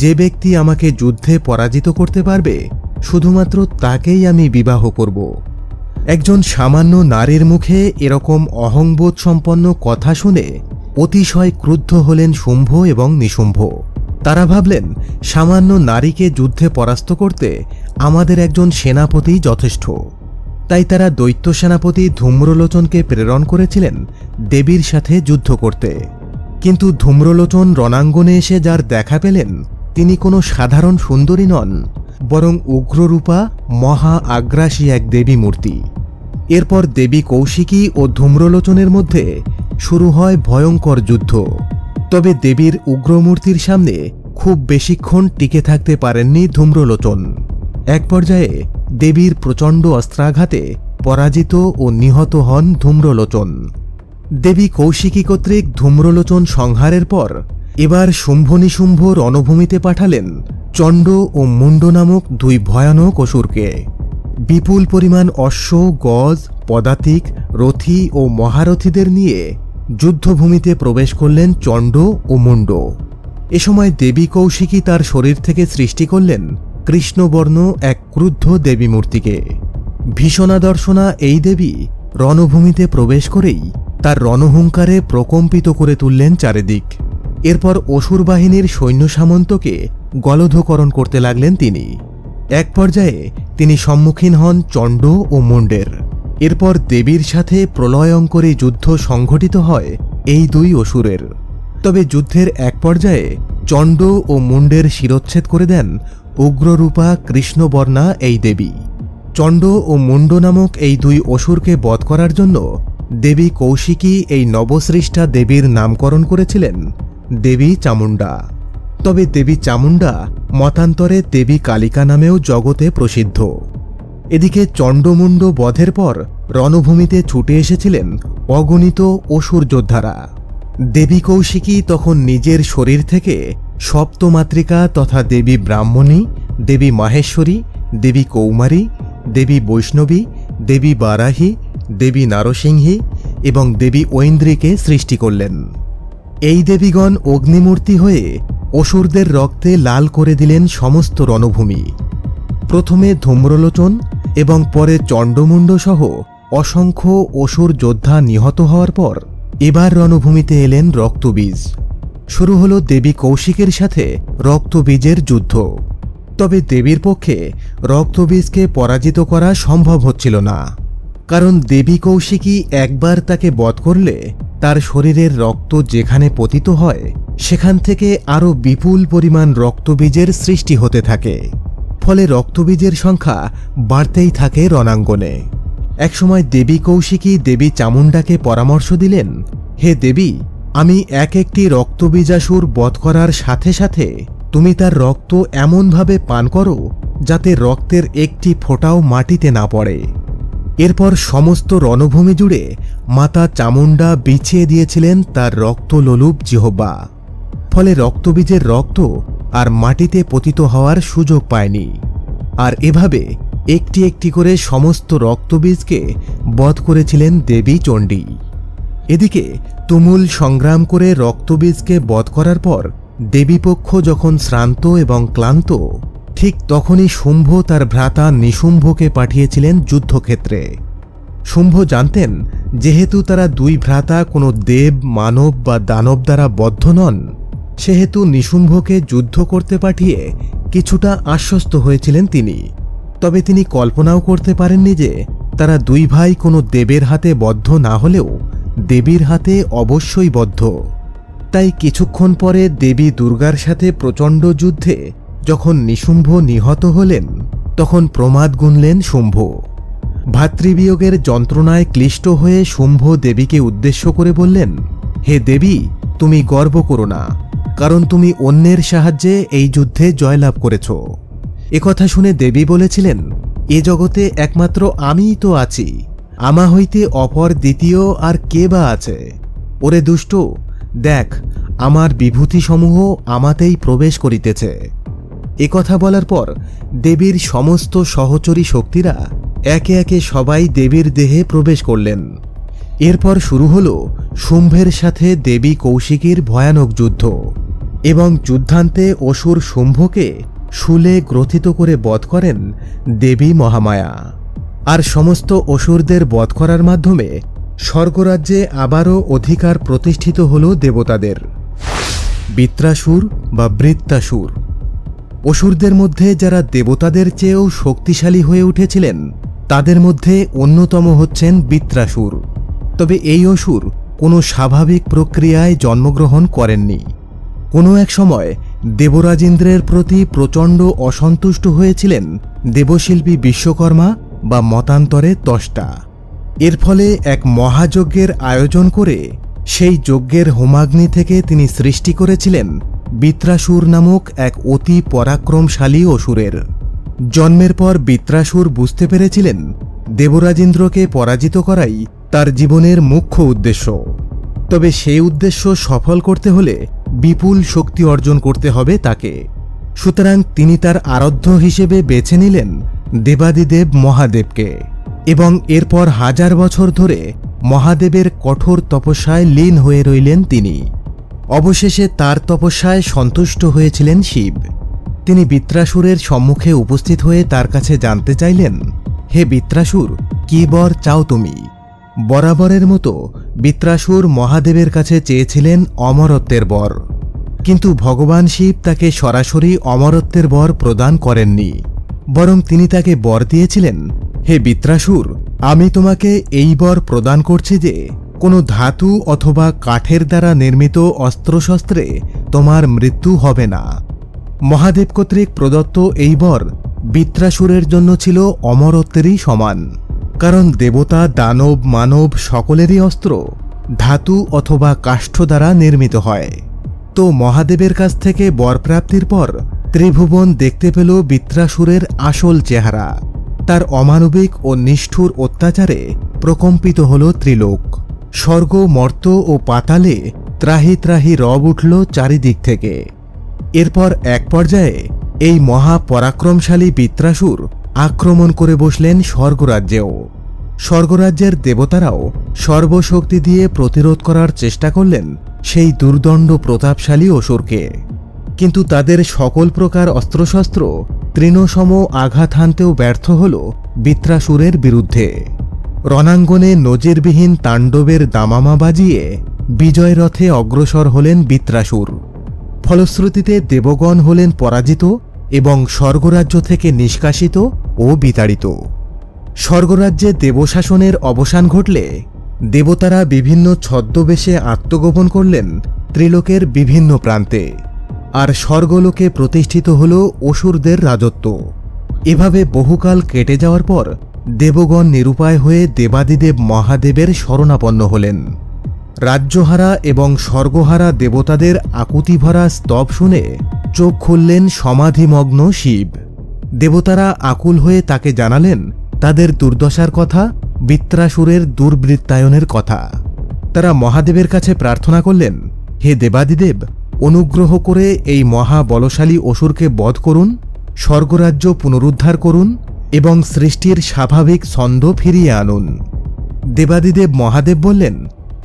যে ব্যক্তি আমাকে যুদ্ধে পরাজিত করতে পারবে শুধুমাত্র তাকেই আমি বিবাহ করব। একজন সামান্য নারীর মুখে এরকম অহংবোধ সম্পন্ন কথা শুনে অতিশয় ক্রুদ্ধ হলেন শুম্ভ এবং নিশুম্ভ। তারা ভাবলেন সামান্য নারীকে যুদ্ধে পরাস্ত করতে আমাদের একজন সেনাপতি যথেষ্ট। তাই তারা দৈত্য সেনাপতি ধূম্রলোচনকে প্রেরণ করেছিলেন দেবীর সাথে যুদ্ধ করতে। কিন্তু ধূম্রলোচন রণাঙ্গনে এসে যার দেখা পেলেন তিনি কোনো সাধারণ সুন্দরী নন, বরং উগ্ররূপা মহা আগ্রাসী এক দেবী মূর্তি। এরপর দেবী কৌশিকী ও ধূম্রলোচনের মধ্যে শুরু হয় ভয়ঙ্কর যুদ্ধ। তবে দেবীর উগ্রমূর্তির সামনে খুব বেশিক্ষণ টিকে থাকতে পারেননি ধূম্রলোচন। এক পর্যায়ে দেবীর প্রচণ্ড অস্ত্রাঘাতে পরাজিত ও নিহত হন ধূম্রলোচন। দেবী কৌশিকী কর্তৃক ধূম্রলোচন সংহারের পর এবার শুম্ভ নিশুম্ভ রণভূমিতে পাঠালেন চণ্ড ও মুণ্ড নামক দুই ভয়ানক অসুরকে। বিপুল পরিমাণ অশ্ব, গজ, পদাতিক, রথী ও মহারথীদের নিয়ে যুদ্ধভূমিতে প্রবেশ করলেন চণ্ড ও মুণ্ড। এ সময় দেবী কৌশিকী তার শরীর থেকে সৃষ্টি করলেন কৃষ্ণবর্ণ এক ক্রুদ্ধ দেবী মূর্তিকে। ভীষণা দর্শনা এই দেবী রণভূমিতে প্রবেশ করেই তার রণহুঙ্কারে প্রকম্পিত করে তুললেন চারিদিক। এরপর অসুর বাহিনীর সৈন্য সামন্তকে গলধকরণ করতে লাগলেন তিনি। এক পর্যায়ে তিনি সম্মুখীন হন চণ্ড ও মুণ্ডের। এরপর দেবীর সাথে প্রলয়ঙ্করী যুদ্ধ সংঘটিত হয় এই দুই অসুরের। তবে যুদ্ধের এক পর্যায়ে চণ্ড ও মুণ্ডের শিরচ্ছেদ করে দেন উগ্ররূপা কৃষ্ণবর্ণা এই দেবী। চণ্ড ও মুণ্ড নামক এই দুই অসুরকে বধ করার জন্য দেবী কৌশিকী এই নবসৃষ্টা দেবীর নামকরণ করেছিলেন দেবী চামুণ্ডা। তবে দেবী চামুণ্ডা মতান্তরে দেবী কালিকা নামেও জগতে প্রসিদ্ধ। এদিকে চণ্ডমুণ্ড বধের পর রণভূমিতে ছুটে এসেছিলেন অগণিত অসুর যোদ্ধারা। দেবী কৌশিকী তখন নিজের শরীর থেকে সপ্তমাতৃকা তথা দেবী ব্রাহ্মণী, দেবী মাহেশ্বরী, দেবী কৌমারী, দেবী বৈষ্ণবী, দেবী বারাহী, দেবী নারসিংহী এবং দেবী ঐন্দ্রীকে সৃষ্টি করলেন। এই দেবীগণ অগ্নিমূর্তি হয়ে অসুরদের রক্তে লাল করে দিলেন সমস্ত রণভূমি। প্রথমে ধূম্রলোচন এবং পরে চণ্ডমুণ্ড সহ অসংখ্য অসুর যোদ্ধা নিহত হওয়ার পর এবার রণভূমিতে এলেন রক্তবীজ। শুরু হল দেবী কৌশিকের সাথে রক্তবীজের যুদ্ধ। তবে দেবীর পক্ষে রক্তবীজকে পরাজিত করা সম্ভব হচ্ছিল না, কারণ দেবী কৌশিকী একবার তাকে বধ করলে তার শরীরের রক্ত যেখানে পতিত হয় সেখান থেকে আরও বিপুল পরিমাণ রক্তবীজের সৃষ্টি হতে থাকে। ফলে রক্তবীজের সংখ্যা বাড়তেই থাকে রণাঙ্গনে। একসময় দেবী কৌশিকী দেবী চামুণ্ডাকে পরামর্শ দিলেন, হে দেবী, আমি একটি রক্তবীজাসুর বধ করার সাথে সাথে তুমি তার রক্ত এমনভাবে পান করো যাতে রক্তের একটি ফোঁটাও মাটিতে না পড়ে। এরপর সমস্ত রণভূমি জুড়ে মাতা চামুণ্ডা বিছিয়ে দিয়েছিলেন তার রক্তলোলুপ জিহ্বা। ফলে রক্তবীজের রক্ত আর মাটিতে পতিত হওয়ার সুযোগ পায়নি। আর এভাবে একটি একটি করে সমস্ত রক্তবীজকে বধ করেছিলেন দেবী চণ্ডী। এদিকে তুমুল সংগ্রাম করে রক্তবীজকে বধ করার পর দেবীপক্ষ যখন শ্রান্ত এবং ক্লান্ত, ঠিক তখনই শুম্ভ তার ভ্রাতা নিশুম্ভকে পাঠিয়েছিলেন যুদ্ধক্ষেত্রে। শুম্ভ জানতেন যেহেতু তারা দুই ভ্রাতা কোনো দেব, মানব বা দানব দ্বারা বদ্ধ নন, সেহেতু নিশুম্ভকে যুদ্ধ করতে পাঠিয়ে কিছুটা আশ্বস্ত হয়েছিলেন তিনি। তবে তিনি কল্পনাও করতে পারেননি যে তারা দুই ভাই কোনো দেবের হাতে বদ্ধ না হলেও দেবীর হাতে অবশ্যই বদ্ধ। তাই কিছুক্ষণ পরে দেবী দুর্গার সাথে প্রচণ্ড যুদ্ধে যখন নিশুম্ভ নিহত হলেন, তখন প্রমাদ গুনলেন শুম্ভ। ভাতৃবিয়োগের যন্ত্রণায় ক্লিষ্ট হয়ে শুম্ভ দেবীকে উদ্দেশ্য করে বললেন, হে দেবী, তুমি গর্ব করো না, কারণ তুমি অন্যের সাহায্যে এই যুদ্ধে জয়লাভ করেছ। একথা শুনে দেবী বলেছিলেন, এ জগতে একমাত্র আমিই তো আছি, আমা হইতে অপর দ্বিতীয় আর কে বা আছে? ওরে দুষ্ট, দেখ আমার বিভূতিসমূহ আমাতেই প্রবেশ করিতেছে। একথা বলার পর দেবীর সমস্ত সহচরী শক্তিরা একে একে সবাই দেবীর দেহে প্রবেশ করলেন। এরপর শুরু হল শুম্ভের সাথে দেবী কৌশিকীর ভয়ানক যুদ্ধ, এবং যুদ্ধান্তে অসুর শুম্ভকে শূলে গ্রথিত করে বধ করেন দেবী মহামায়া। আর সমস্ত অসুরদের বধ করার মাধ্যমে স্বর্গরাজ্যে আবারও অধিকার প্রতিষ্ঠিত হল দেবতাদের। বৃত্রাসুর বা বৃত্তাসুর অসুরদের মধ্যে যারা দেবতাদের চেয়েও শক্তিশালী হয়ে উঠেছিলেন, তাদের মধ্যে অন্যতম হচ্ছেন বৃত্রাসুর। তবে এই অসুর কোনো স্বাভাবিক প্রক্রিয়ায় জন্মগ্রহণ করেননি। কোনো এক সময় দেবরাজেন্দ্রের প্রতি প্রচণ্ড অসন্তুষ্ট হয়েছিলেন দেবশিল্পী বিশ্বকর্মা বা মতান্তরে ত্বষ্টা। এর ফলে এক মহাযজ্ঞের আয়োজন করে সেই যজ্ঞের হোমাগ্নি থেকে তিনি সৃষ্টি করেছিলেন বৃত্রাসুর নামক এক অতি পরাক্রমশালী অসুরের। জন্মের পর বৃত্রাসুর বুঝতে পেরেছিলেন দেবরাজেন্দ্রকে পরাজিত করাই তার জীবনের মুখ্য উদ্দেশ্য। তবে সেই উদ্দেশ্য সফল করতে হলে বিপুল শক্তি অর্জন করতে হবে তাকে। সুতরাং তিনি তার আরাধ্য হিসেবে বেছে নিলেন দেবাদিদেব মহাদেবকে, এবং এরপর 1000 বছর ধরে মহাদেবের কঠোর তপস্যায় লীন হয়ে রইলেন তিনি। অবশেষে তার তপস্যায় সন্তুষ্ট হয়েছিলেন শিব। তিনি বৃত্রাসুরের সম্মুখে উপস্থিত হয়ে তার কাছে জানতে চাইলেন, হে বৃত্রাসুর, কি বর চাও তুমি? বরাবরের মতো বৃত্রাসুর মহাদেবের কাছে চেয়েছিলেন অমরত্বের বর, কিন্তু ভগবান শিব তাকে সরাসরি অমরত্বের বর প্রদান করেননি। বরং তিনি তাকে বর দিয়েছিলেন, হে বৃত্রাসুর, আমি তোমাকে এই বর প্রদান করছি যে কোনো ধাতু অথবা কাঠের দ্বারা নির্মিত অস্ত্রশস্ত্রে তোমার মৃত্যু হবে না। মহাদেব কর্তৃক প্রদত্ত এই বর বৃত্রাসুরের জন্য ছিল অমরত্বেরই সমান, কারণ দেবতা, দানব, মানব সকলেরই অস্ত্র ধাতু অথবা কাষ্ঠ দ্বারা নির্মিত হয়। তো মহাদেবের কাছ থেকে বরপ্রাপ্তির পর ত্রিভুবন দেখতে পেল বৃত্রাসুরের আসল চেহারা। তার অমানবিক ও নিষ্ঠুর অত্যাচারে প্রকম্পিত হল ত্রিলোক। স্বর্গ, মর্ত ও পাতালে ত্রাহি ত্রাহি রব উঠল চারিদিক থেকে। এরপর এক পর্যায়ে এই মহাপরাক্রমশালী বৃত্রাসুর আক্রমণ করে বসলেন স্বর্গরাজ্যেও। স্বর্গরাজ্যের দেবতারাও সর্বশক্তি দিয়ে প্রতিরোধ করার চেষ্টা করলেন সেই দুর্দণ্ড প্রতাপশালী অসুরকে, কিন্তু তাদের সকল প্রকার অস্ত্রশস্ত্র তৃণসম আঘাত হানতেও ব্যর্থ হল বৃত্রাসুরের বিরুদ্ধে। রণাঙ্গনে নজিরবিহীন তাণ্ডবের দামামা বাজিয়ে বিজয় রথে অগ্রসর হলেন বৃত্রাসুর। ফলশ্রুতিতে দেবগণ হলেন পরাজিত এবং স্বর্গরাজ্য থেকে নিষ্কাশিত ও বিতাড়িত। স্বর্গরাজ্যে দেবশাসনের অবসান ঘটলে দেবতারা বিভিন্ন ছদ্মবেশে আত্মগোপন করলেন ত্রিলোকের বিভিন্ন প্রান্তে, আর স্বর্গলোকে প্রতিষ্ঠিত হল অসুরদের রাজত্ব। এভাবে বহুকাল কেটে যাওয়ার পর দেবগণ নিরুপায় হয়ে দেবাদিদেব মহাদেবের শরণাপন্ন হলেন। রাজ্যহারা এবং স্বর্গহারা দেবতাদের আকুতিভরা স্তব শুনে চোখ খুললেন সমাধিমগ্ন শিব। দেবতারা আকুল হয়ে তাকে জানালেন তাদের দুর্দশার কথা, বৃত্রাসুরের দুর্বৃত্তায়নের কথা। তারা মহাদেবের কাছে প্রার্থনা করলেন, হে দেবাদিদেব, অনুগ্রহ করে এই মহাবলশালী অসুরকে বধ করুন, স্বর্গরাজ্য পুনরুদ্ধার করুন এবং সৃষ্টির স্বাভাবিক ছন্দ ফিরিয়ে আনুন। দেবাদিদেব মহাদেব বললেন,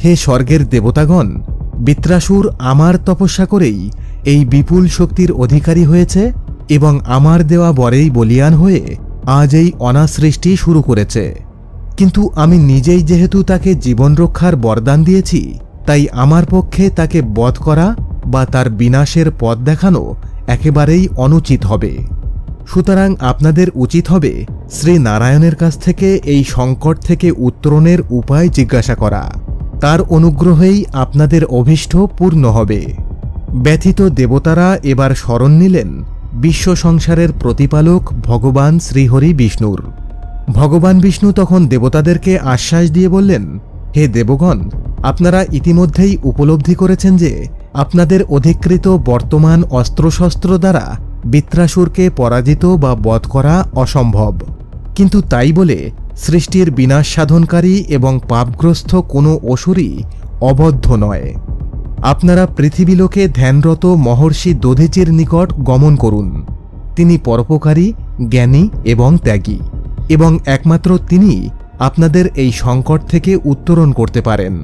হে স্বর্গের দেবতাগণ, বৃত্রাসুর আমার তপস্যা করেই এই বিপুল শক্তির অধিকারী হয়েছে এবং আমার দেওয়া বরেই বলিয়ান হয়ে আজ এই অনাসৃষ্টি শুরু করেছে। কিন্তু আমি নিজেই যেহেতু তাকে জীবন রক্ষার বরদান দিয়েছি, তাই আমার পক্ষে তাকে বধ করা বা তার বিনাশের পথ দেখানো একেবারেই অনুচিত হবে। সুতরাং আপনাদের উচিত হবে শ্রী নারায়ণের কাছ থেকে এই সংকট থেকে উত্তরণের উপায় জিজ্ঞাসা করা। তার অনুগ্রহেই আপনাদের অভীষ্ট পূর্ণ হবে। ব্যথিত দেবতারা এবার শরণ নিলেন বিশ্ব সংসারের প্রতিপালক ভগবান শ্রীহরি বিষ্ণুর। ভগবান বিষ্ণু তখন দেবতাদেরকে আশ্বাস দিয়ে বললেন, হে দেবগণ, আপনারা ইতিমধ্যেই উপলব্ধি করেছেন যে আপনাদের অধিকৃত বর্তমান অস্ত্রশস্ত্র দ্বারা বৃত্রাসুরকে পরাজিত বা বধ করা অসম্ভব। কিন্তু তাই বলে সৃষ্টির বিনাশ সাধনকারী এবং পাপগ্রস্ত কোনো অসুরই অবদ্ধ নয়। আপনারা পৃথিবীলোকে ধ্যানরত মহর্ষি দধিচির নিকট গমন করুন। তিনি পরোপকারী, জ্ঞানী এবং ত্যাগী, এবং একমাত্র তিনি আপনাদের এই সংকট থেকে উত্তরণ করতে পারেন।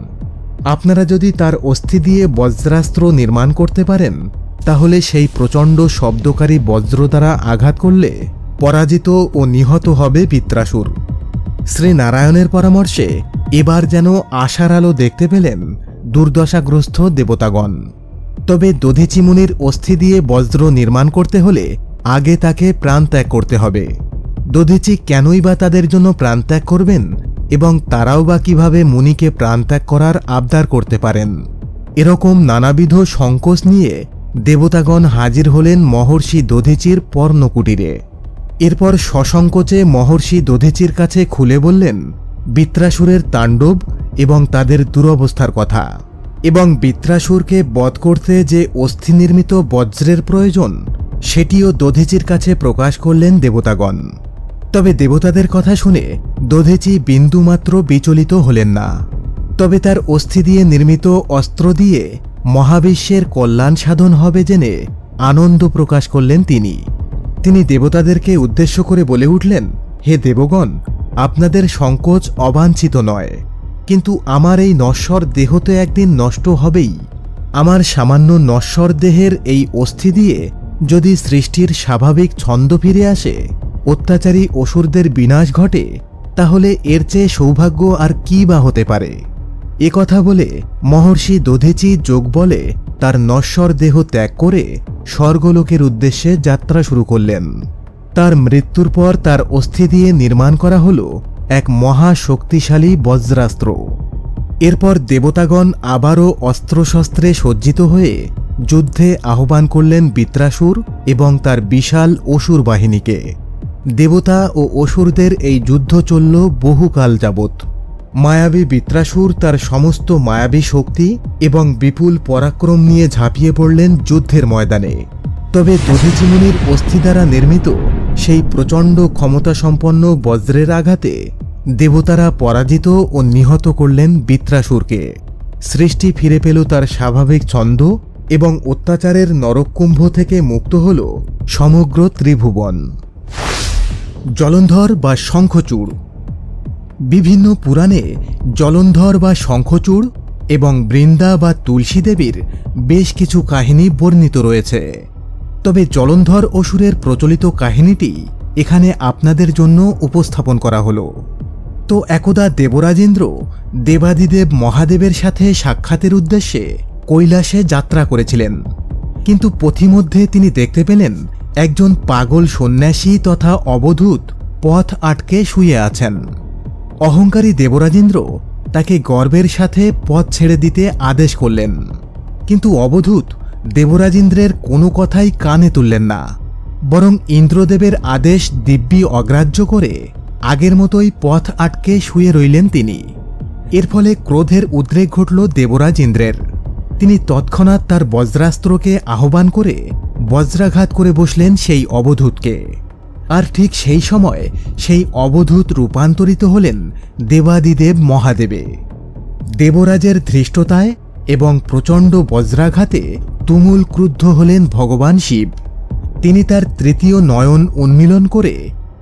আপনারা যদি তার অস্থি দিয়ে বজ্রাস্ত্র নির্মাণ করতে পারেন, তাহলে সেই প্রচণ্ড শব্দকারী বজ্র দ্বারা আঘাত করলে পরাজিত ও নিহত হবে বৃত্রাসুর। শ্রীনারায়ণের পরামর্শে এবার যেন আশার আলো দেখতে পেলেন দুর্দশাগ্রস্ত দেবতাগণ। তবে দধিচি মুনির অস্থি দিয়ে বজ্র নির্মাণ করতে হলে আগে তাকে প্রাণত্যাগ করতে হবে। দধিচি কেনই বা তাদের জন্য প্রাণত্যাগ করবেন এবং তারাও বা কিভাবে মুনিকে প্রাণত্যাগ করার আবদার করতে পারেন? এরকম নানাবিধ সংকোচ নিয়ে দেবতাগণ হাজির হলেন মহর্ষি দধিচির পর্ণকুটিরে। এরপর সসংকোচে মহর্ষি দধিচির কাছে খুলে বললেন বৃত্রাসুরের তাণ্ডব এবং তাদের দুরবস্থার কথা, এবং বৃত্রাসুরকে বধ করতে যে অস্থি নির্মিত বজ্রের প্রয়োজন সেটিও দধিচির কাছে প্রকাশ করলেন দেবতাগণ। তবে দেবতাদের কথা শুনে দধিচি বিন্দুমাত্র বিচলিত হলেন না। তবে তার অস্থি দিয়ে নির্মিত অস্ত্র দিয়ে মহাবিশ্বের কল্যাণ সাধন হবে জেনে আনন্দ প্রকাশ করলেন তিনি দেবতাদেরকে উদ্দেশ্য করে বলে উঠলেন, হে দেবগণ, আপনাদের সংকোচ অবাঞ্ছিত নয়, কিন্তু আমার এই নশ্বর দেহ তো একদিন নষ্ট হবেই। আমার সামান্য নশ্বর দেহের এই অস্থি দিয়ে যদি সৃষ্টির স্বাভাবিক ছন্দ ফিরে আসে, অত্যাচারী অসুরদের বিনাশ ঘটে, তাহলে এর চেয়ে সৌভাগ্য আর কি বা হতে পারে? এ কথা বলে মহর্ষি দধিচি যোগ বলে তার নশ্বর দেহ ত্যাগ করে স্বর্গলোকের উদ্দেশ্যে যাত্রা শুরু করলেন। তার মৃত্যুর পর তার অস্থি দিয়ে নির্মাণ করা হল এক মহা শক্তিশালী বজ্রাস্ত্র। এরপর দেবতাগণ আবারও অস্ত্রশস্ত্রে সজ্জিত হয়ে যুদ্ধে আহ্বান করলেন বৃত্রাসুর এবং তার বিশাল অসুর বাহিনীকে। দেবতা ও অসুরদের এই যুদ্ধ চলল বহুকাল যাবৎ। মায়াবী বৃত্রাসুর তার সমস্ত মায়াবী শক্তি এবং বিপুল পরাক্রম নিয়ে ঝাঁপিয়ে পড়লেন যুদ্ধের ময়দানে। তবে দধিচি মুনির অস্থি দ্বারা নির্মিত সেই প্রচণ্ড ক্ষমতাসম্পন্ন বজ্রের আঘাতে দেবতারা পরাজিত ও নিহত করলেন বৃত্রাসুরকে। সৃষ্টি ফিরে পেল তার স্বাভাবিক ছন্দ এবং অত্যাচারের নরককুম্ভ থেকে মুক্ত হল সমগ্র ত্রিভুবন। জলন্ধর বা শঙ্খচূড়। বিভিন্ন পুরাণে জলন্ধর বা শঙ্খচূড় এবং বৃন্দা বা তুলসী দেবীর বেশ কিছু কাহিনী বর্ণিত রয়েছে। তবে জলন্ধর অসুরের প্রচলিত কাহিনীটি এখানে আপনাদের জন্য উপস্থাপন করা হলো। তো একদা দেবরাজেন্দ্র দেবাদিদেব মহাদেবের সাথে সাক্ষাতের উদ্দেশ্যে কৈলাসে যাত্রা করেছিলেন, কিন্তু পথিমধ্যে তিনি দেখতে পেলেন একজন পাগল সন্ন্যাসী তথা অবধূত পথ আটকে শুয়ে আছেন। অহংকারী দেবরাজেন্দ্র তাকে গর্বের সাথে পথ ছেড়ে দিতে আদেশ করলেন, কিন্তু অবধূত দেবরাজেন্দ্রের কোনো কথাই কানে তুললেন না। বরং ইন্দ্রদেবের আদেশ দিব্যি অগ্রাহ্য করে আগের মতোই পথ আটকে শুয়ে রইলেন তিনি। এর ফলে ক্রোধের উদ্রেক ঘটল দেবরাজ ইন্দ্রের। তিনি তৎক্ষণাৎ তার বজ্রাস্ত্রকে আহ্বান করে বজ্রাঘাত করে বসলেন সেই অবধূতকে। আর ঠিক সেই সময় সেই অবধূত রূপান্তরিত হলেন দেবাদিদেব মহাদেবে। দেবরাজের ধৃষ্টতায় এবং প্রচণ্ড বজ্রাঘাতে তুমুল ক্রুদ্ধ হলেন ভগবান শিব। তিনি তার তৃতীয় নয়ন উন্মীলন করে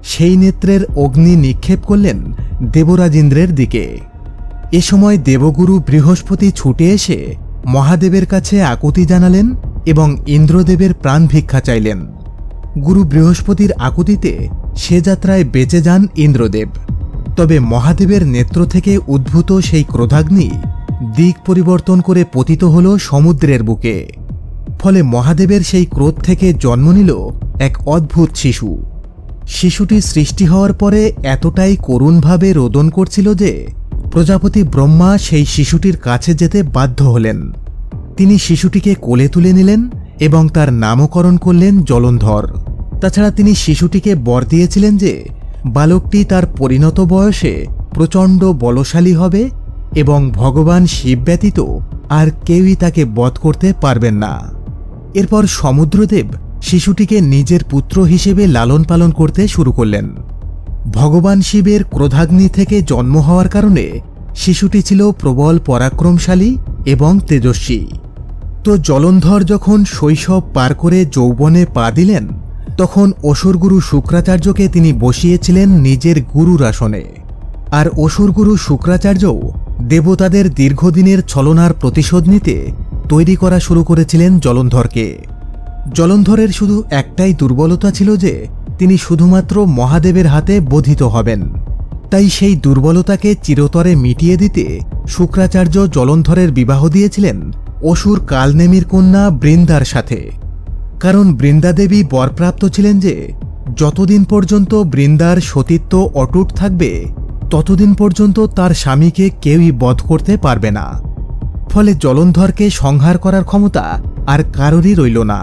সেই নেত্রের অগ্নি নিক্ষেপ করলেন দেবরাজ ইন্দ্রের দিকে। এ সময় দেবগুরু বৃহস্পতি ছুটে এসে মহাদেবের কাছে আকুতি জানালেন এবং ইন্দ্রদেবের প্রাণ ভিক্ষা চাইলেন। গুরু বৃহস্পতির আকুতিতে সে যাত্রায় বেঁচে যান ইন্দ্রদেব। তবে মহাদেবের নেত্র থেকে উদ্ভূত সেই ক্রোধাগ্নি দিক পরিবর্তন করে পতিত হল সমুদ্রের বুকে। ফলে মহাদেবের সেই ক্রোধ থেকে জন্ম নিল এক অদ্ভুত শিশু। শিশুটি সৃষ্টি হওয়ার পরে এতটাই করুণভাবে রোদন করছিল যে প্রজাপতি ব্রহ্মা সেই শিশুটির কাছে যেতে বাধ্য হলেন। তিনি শিশুটিকে কোলে তুলে নিলেন এবং তার নামকরণ করলেন জলন্ধর। তাছাড়া তিনি শিশুটিকে বর দিয়েছিলেন যে বালকটি তার পরিণত বয়সে প্রচণ্ড বলশালী হবে এবং ভগবান শিব ব্যতীত আর কেউই তাকে বধ করতে পারবেন না। এরপর সমুদ্রদেব শিশুটিকে নিজের পুত্র হিসেবে লালন পালন করতে শুরু করলেন। ভগবান শিবের ক্রোধাগ্নি থেকে জন্ম হওয়ার কারণে শিশুটি ছিল প্রবল পরাক্রমশালী এবং তেজস্বী। তো জলন্ধর যখন শৈশব পার করে যৌবনে পা দিলেন, তখন অসুরগুরু শুক্রাচার্যকে তিনি বসিয়েছিলেন নিজের গুরুর আসনে। আর অসুরগুরু শুক্রাচার্যও দেবতাদের দীর্ঘদিনের ছলনার প্রতিশোধ নিতে তৈরি করা শুরু করেছিলেন জলন্ধরকে। জলন্ধরের শুধু একটাই দুর্বলতা ছিল যে তিনি শুধুমাত্র মহাদেবের হাতে বধিত হবেন। তাই সেই দুর্বলতাকে চিরতরে মিটিয়ে দিতে শুক্রাচার্য জলন্ধরের বিবাহ দিয়েছিলেন অসুর কালনেমির কন্যা বৃন্দার সাথে। কারণ বৃন্দাদেবী বরপ্রাপ্ত ছিলেন যে যতদিন পর্যন্ত বৃন্দার সতীত্ব অটুট থাকবে ততদিন পর্যন্ত তার স্বামীকে কেউই বধ করতে পারবে না। ফলে জলন্ধরকে সংহার করার ক্ষমতা আর কারোরই রইল না।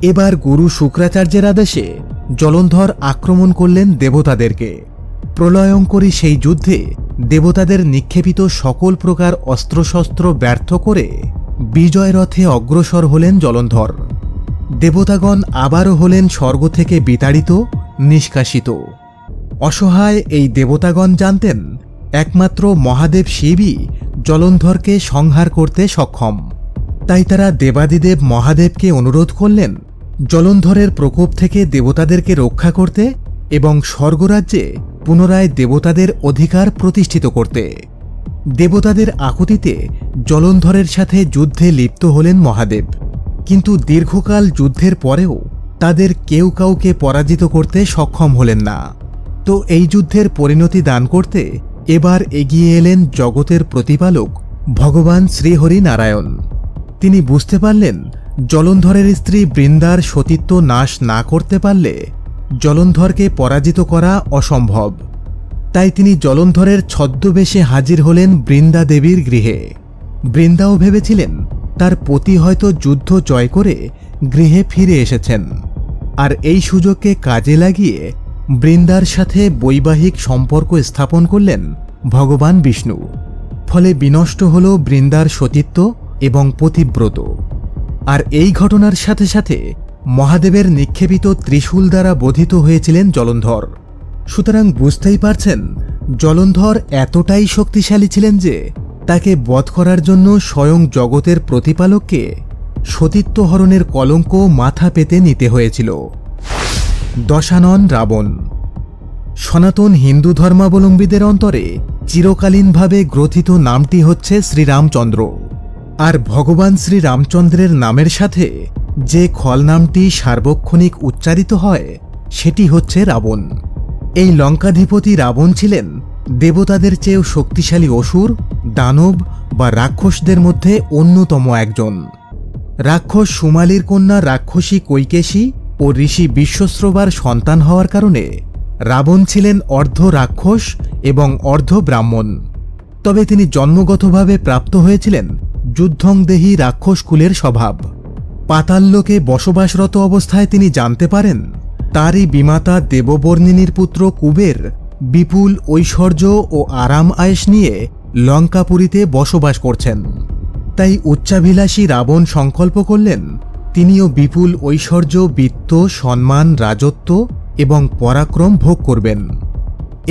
এবার গুরু শুক্রাচার্যের আদেশে জলন্ধর আক্রমণ করলেন দেবতাদেরকে। প্রলয়ঙ্করী সেই যুদ্ধে দেবতাদের নিক্ষেপিত সকল প্রকার অস্ত্রশস্ত্র ব্যর্থ করে বিজয় রথে অগ্রসর হলেন জলন্ধর। দেবতাগণ আবারও হলেন স্বর্গ থেকে বিতাড়িত, নিষ্কাশিত। অসহায় এই দেবতাগণ জানতেন একমাত্র মহাদেব শিবই জলন্ধরকে সংহার করতে সক্ষম। তাই তারা দেবাদিদেব মহাদেবকে অনুরোধ করলেন জলন্ধরের প্রকোপ থেকে দেবতাদেরকে রক্ষা করতে এবং স্বর্গরাজ্যে পুনরায় দেবতাদের অধিকার প্রতিষ্ঠিত করতে। দেবতাদের আকুতিতে জলন্ধরের সাথে যুদ্ধে লিপ্ত হলেন মহাদেব। কিন্তু দীর্ঘকাল যুদ্ধের পরেও তাদের কেউ কাউকে পরাজিত করতে সক্ষম হলেন না। তো এই যুদ্ধের পরিণতি দান করতে এবার এগিয়ে এলেন জগতের প্রতিপালক ভগবান শ্রীহরি নারায়ণ। তিনি বুঝতে পারলেন জলন্ধরের স্ত্রী বৃন্দার সতীত্ব নাশ না করতে পারলে জলন্ধরকে পরাজিত করা অসম্ভব। তাই তিনি জলন্ধরের ছদ্মবেশে হাজির হলেন বৃন্দা দেবীর গৃহে। বৃন্দাও ভেবেছিলেন তার পতি হয়তো যুদ্ধ জয় করে গৃহে ফিরে এসেছেন, আর এই সুযোগকে কাজে লাগিয়ে বৃন্দার সাথে বৈবাহিক সম্পর্ক স্থাপন করলেন ভগবান বিষ্ণু। ফলে বিনষ্ট হল বৃন্দার সতীত্ব এবং পতিব্রত। আর এই ঘটনার সাথে সাথে মহাদেবের নিক্ষেপিত ত্রিশূল দ্বারা বধিত হয়েছিলেন জলন্ধর। সুতরাং বুঝতেই পারছেন জলন্ধর এতটাই শক্তিশালী ছিলেন যে তাকে বধ করার জন্য স্বয়ং জগতের প্রতিপালককে সতীত্ব হরণের কলঙ্ক মাথা পেতে নিতে হয়েছিল। দশানন রাবণ। সনাতন হিন্দু ধর্মাবলম্বীদের অন্তরে চিরকালীনভাবে গ্রথিত নামটি হচ্ছে শ্রীরামচন্দ্র। আর ভগবান শ্রীরামচন্দ্রের নামের সাথে যে খল নামটি সার্বক্ষণিক উচ্চারিত হয় সেটি হচ্ছে রাবণ। এই লঙ্কাধিপতি রাবণ ছিলেন দেবতাদের চেয়েও শক্তিশালী অসুর, দানব বা রাক্ষসদের মধ্যে অন্যতম একজন। রাক্ষস সুমালির কন্যা রাক্ষসী কৈকেশী ও ঋষি বিশ্বশ্রবার সন্তান হওয়ার কারণে রাবণ ছিলেন অর্ধ রাক্ষস এবং অর্ধ ব্রাহ্মণ। তবে তিনি জন্মগতভাবে প্রাপ্ত হয়েছিলেন যুদ্ধংদেহী রাক্ষস কুলের স্বভাব। পাতাললোকে বসবাসরত অবস্থায় তিনি জানতে পারেন তারই বিমাতা দেববর্ণিনীর পুত্র কুবের বিপুল ঐশ্বর্য ও আরাম আয়েশ নিয়ে লঙ্কাপুরীতে বসবাস করছেন। তাই উচ্চাভিলাষী রাবণ সংকল্প করলেন তিনিও বিপুল ঐশ্বর্য, বিত্ত, সম্মান, রাজত্ব এবং পরাক্রম ভোগ করবেন।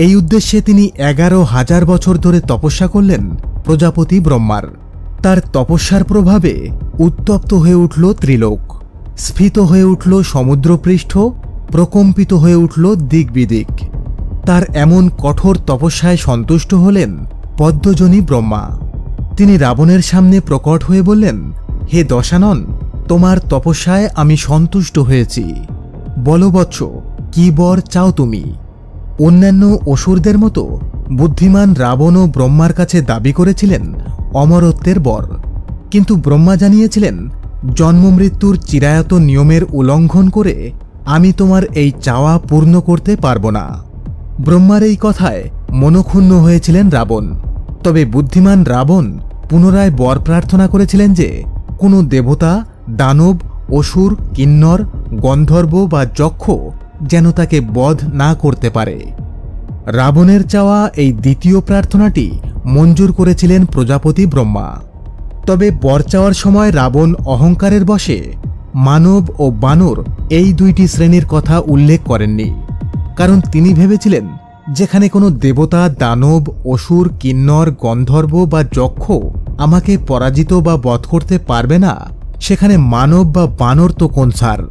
এই উদ্দেশ্যে তিনি 11,000 বছর ধরে তপস্যা করলেন প্রজাপতি ব্রহ্মার। তার তপস্যার প্রভাবে উত্তপ্ত হয়ে উঠল ত্রিলোক, স্ফীত হয়ে উঠল সমুদ্রপৃষ্ঠ, প্রকম্পিত হয়ে উঠল দিকবিদিক। তার এমন কঠোর তপস্যায় সন্তুষ্ট হলেন পদ্মজনী ব্রহ্মা। তিনি রাবণের সামনে প্রকট হয়ে বললেন, হে দশানন, তোমার তপস্যায় আমি সন্তুষ্ট হয়েছি। বলো বৎস, কি বর চাও তুমি? অন্যান্য অসুরদের মতো বুদ্ধিমান রাবণও ব্রহ্মার কাছে দাবি করেছিলেন অমরত্বের বর, কিন্তু ব্রহ্মা জানিয়েছিলেন জন্ম মৃত্যুর চিরায়ত নিয়মের উল্লঙ্ঘন করে আমি তোমার এই চাওয়া পূর্ণ করতে পারব না। ব্রহ্মার এই কথায় মনক্ষুণ্ণ হয়েছিলেন রাবণ। তবে বুদ্ধিমান রাবণ পুনরায় বর প্রার্থনা করেছিলেন যে কোনো দেবতা, দানব, অসুর, কিন্নর, গন্ধর্ব বা যক্ষ যেন তাকে বধ না করতে পারে। রাবণের চাওয়া এই দ্বিতীয় প্রার্থনাটি মঞ্জুর করেছিলেন প্রজাপতি ব্রহ্মা। তবে বর চাওয়ার সময় রাবণ অহংকারের বশে মানব ও বানর এই দুইটি শ্রেণীর কথা উল্লেখ করেননি, কারণ তিনি ভেবেছিলেন যেখানে কোনো দেবতা, দানব, অসুর, কিন্নর, গন্ধর্ব বা যক্ষ আমাকে পরাজিত বা বধ করতে পারবে না, সেখানে মানব বা বানর তো কোন ছাড়।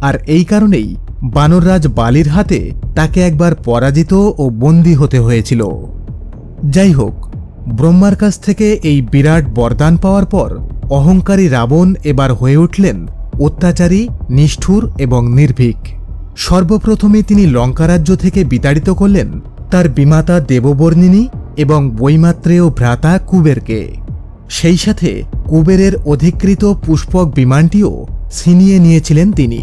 আর এই কারণেই বানররাজ বালির হাতে তাকে একবার পরাজিত ও বন্দী হতে হয়েছিল। যাই হোক, ব্রহ্মার কাছ থেকে এই বিরাট বরদান পাওয়ার পর অহংকারী রাবণ এবার হয়ে উঠলেন অত্যাচারী, নিষ্ঠুর এবং নির্ভীক। সর্বপ্রথমে তিনি লঙ্কারাজ্য থেকে বিতাড়িত করলেন তার বিমাতা দেববর্ণিনী এবং বৈমাত্রেয় ভ্রাতা কুবেরকে। সেই সাথে কুবেরের অধিকৃত পুষ্পক বিমানটিও ছিনিয়ে নিয়েছিলেন তিনি।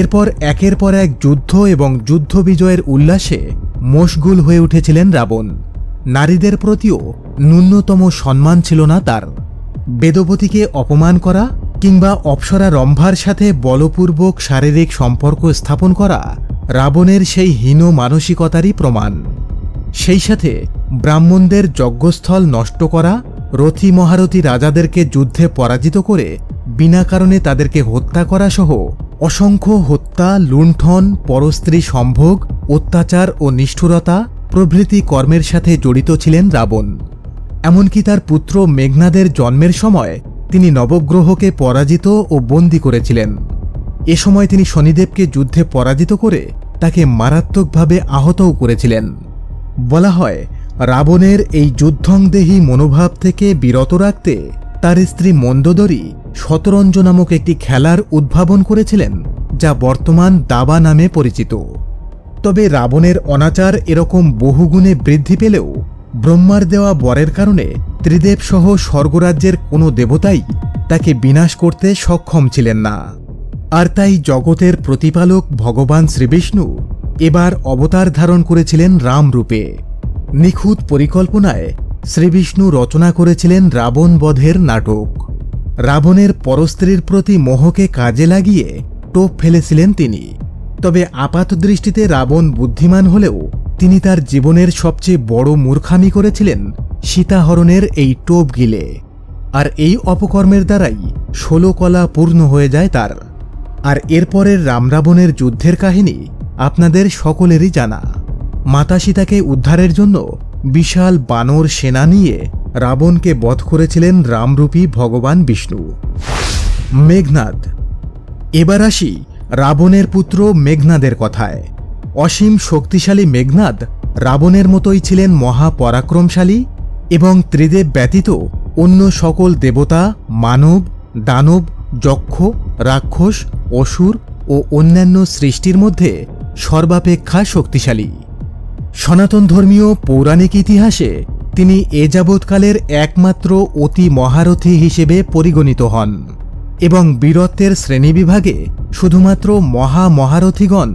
এরপর একের পর এক যুদ্ধ এবং যুদ্ধ বিজয়ের উল্লাসে মশগুল হয়ে উঠেছিলেন রাবণ। নারীদের প্রতিও ন্যূনতম সম্মান ছিল না তার। বেদবতীকে অপমান করা কিংবা অপ্সরা রম্ভার সাথে বলপূর্বক শারীরিক সম্পর্ক স্থাপন করা রাবণের সেই হীন মানসিকতারই প্রমাণ। সেই সাথে ব্রাহ্মণদের যজ্ঞস্থল নষ্ট করা, রথী মহারথী রাজাদেরকে যুদ্ধে পরাজিত করে বিনা কারণে তাদেরকে হত্যা করা সহ অসংখ্য হত্যা, লুণ্ঠন, পরস্ত্রী সম্ভোগ, অত্যাচার ও নিষ্ঠুরতা প্রভৃতি কর্মের সাথে জড়িত ছিলেন রাবণ। এমনকি তার পুত্র মেঘনাদের জন্মের সময় তিনি নবগ্রহকে পরাজিত ও বন্দী করেছিলেন। এ সময় তিনি শনিদেবকে যুদ্ধে পরাজিত করে তাকে মারাত্মকভাবে আহতও করেছিলেন। বলা হয়, রাবণের এই যুদ্ধংদেহী মনোভাব থেকে বিরত রাখতে তার স্ত্রী মন্দোদরী শতরঞ্জ নামক একটি খেলার উদ্ভাবন করেছিলেন, যা বর্তমান দাবা নামে পরিচিত। তবে রাবণের অনাচার এরকম বহুগুণে বৃদ্ধি পেলেও ব্রহ্মার দেওয়া বরের কারণে ত্রিদেব সহ স্বর্গরাজ্যের কোনো দেবতাই তাকে বিনাশ করতে সক্ষম ছিলেন না। আর তাই জগতের প্রতিপালক ভগবান শ্রীবিষ্ণু এবার অবতার ধারণ করেছিলেন রাম রূপে। নিখুঁত পরিকল্পনায় শ্রীবিষ্ণু রচনা করেছিলেন রাবণ বধের নাটক। রাবণের পরস্ত্রীর প্রতি মোহকে কাজে লাগিয়ে টোপ ফেলেছিলেন তিনি। তবে আপাতদৃষ্টিতে রাবণ বুদ্ধিমান হলেও তিনি তার জীবনের সবচেয়ে বড় মূর্খামি করেছিলেন সীতাহরণের এই টোপ গিলে। আর এই অপকর্মের দ্বারাই 16 কলা পূর্ণ হয়ে যায় তার। আর এরপরের রামরাবণের যুদ্ধের কাহিনী আপনাদের সকলেরই জানা। মাতা সীতাকে উদ্ধারের জন্য বিশাল বানর সেনা নিয়ে রাবণকে বধ করেছিলেন রামরূপী ভগবান বিষ্ণু। মেঘনাদ। এবার আসি রাবণের পুত্র মেঘনাদের কথায়। অসীম শক্তিশালী মেঘনাদ রাবণের মতোই ছিলেন মহাপরাক্রমশালী এবং ত্রিদেব ব্যতীত অন্য সকল দেবতা, মানব, দানব, যক্ষ, রাক্ষস, অসুর ও অন্যান্য সৃষ্টির মধ্যে সর্বাপেক্ষা শক্তিশালী। সনাতন ধর্মীয় পৌরাণিক ইতিহাসে তিনি এ যাবৎকালের একমাত্র অতি মহারথী হিসেবে পরিগণিত হন এবং বীরত্বের শ্রেণীবিভাগে শুধুমাত্র মহামহারথীগণ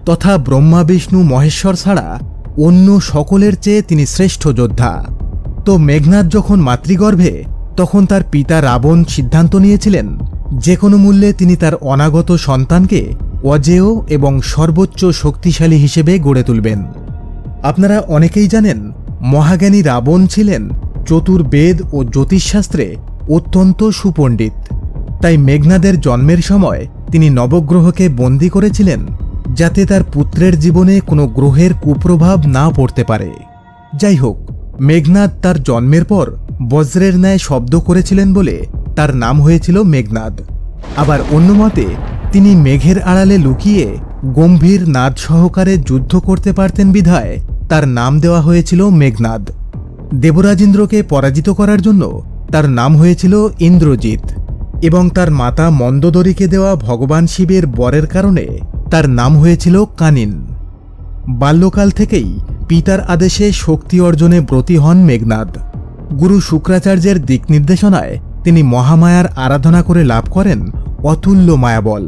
তথা ব্রহ্মা, বিষ্ণু, মহেশ্বর ছাড়া অন্য সকলের চেয়ে তিনি শ্রেষ্ঠ যোদ্ধা। তো মেঘনাদ যখন মাতৃগর্ভে, তখন তার পিতা রাবণ সিদ্ধান্ত নিয়েছিলেন যে কোনো মূল্যে তিনি তার অনাগত সন্তানকে অজেয় এবং সর্বোচ্চ শক্তিশালী হিসেবে গড়ে তুলবেন। আপনারা অনেকেই জানেন, মহাজ্ঞানী রাবণ ছিলেন চতুর্বেদ ও জ্যোতিষশাস্ত্রে অত্যন্ত সুপণ্ডিত। তাই মেঘনাদের জন্মের সময় তিনি নবগ্রহকে বন্দী করেছিলেন, যাতে তার পুত্রের জীবনে কোনো গ্রহের কুপ্রভাব না পড়তে পারে। যাই হোক, মেঘনাদ তার জন্মের পর বজ্রের ন্যায় শব্দ করেছিলেন বলে তার নাম হয়েছিল মেঘনাদ। আবার অন্য মতে তিনি মেঘের আড়ালে লুকিয়ে গম্ভীর নাদ সহকারে যুদ্ধ করতে পারতেন বিধায় তার নাম দেওয়া হয়েছিল মেঘনাদ। দেবরাজ ইন্দ্রকে পরাজিত করার জন্য তার নাম হয়েছিল ইন্দ্রজিৎ, এবং তার মাতা মন্দোদরীকে দেওয়া ভগবান শিবের বরের কারণে তার নাম হয়েছিল কানিন। বাল্যকাল থেকেই পিতার আদেশে শক্তি অর্জনে ব্রতী হন মেঘনাদ। গুরু শুক্রাচার্যের দিক নির্দেশনায় তিনি মহামায়ার আরাধনা করে লাভ করেন অতুল্য মায়াবল।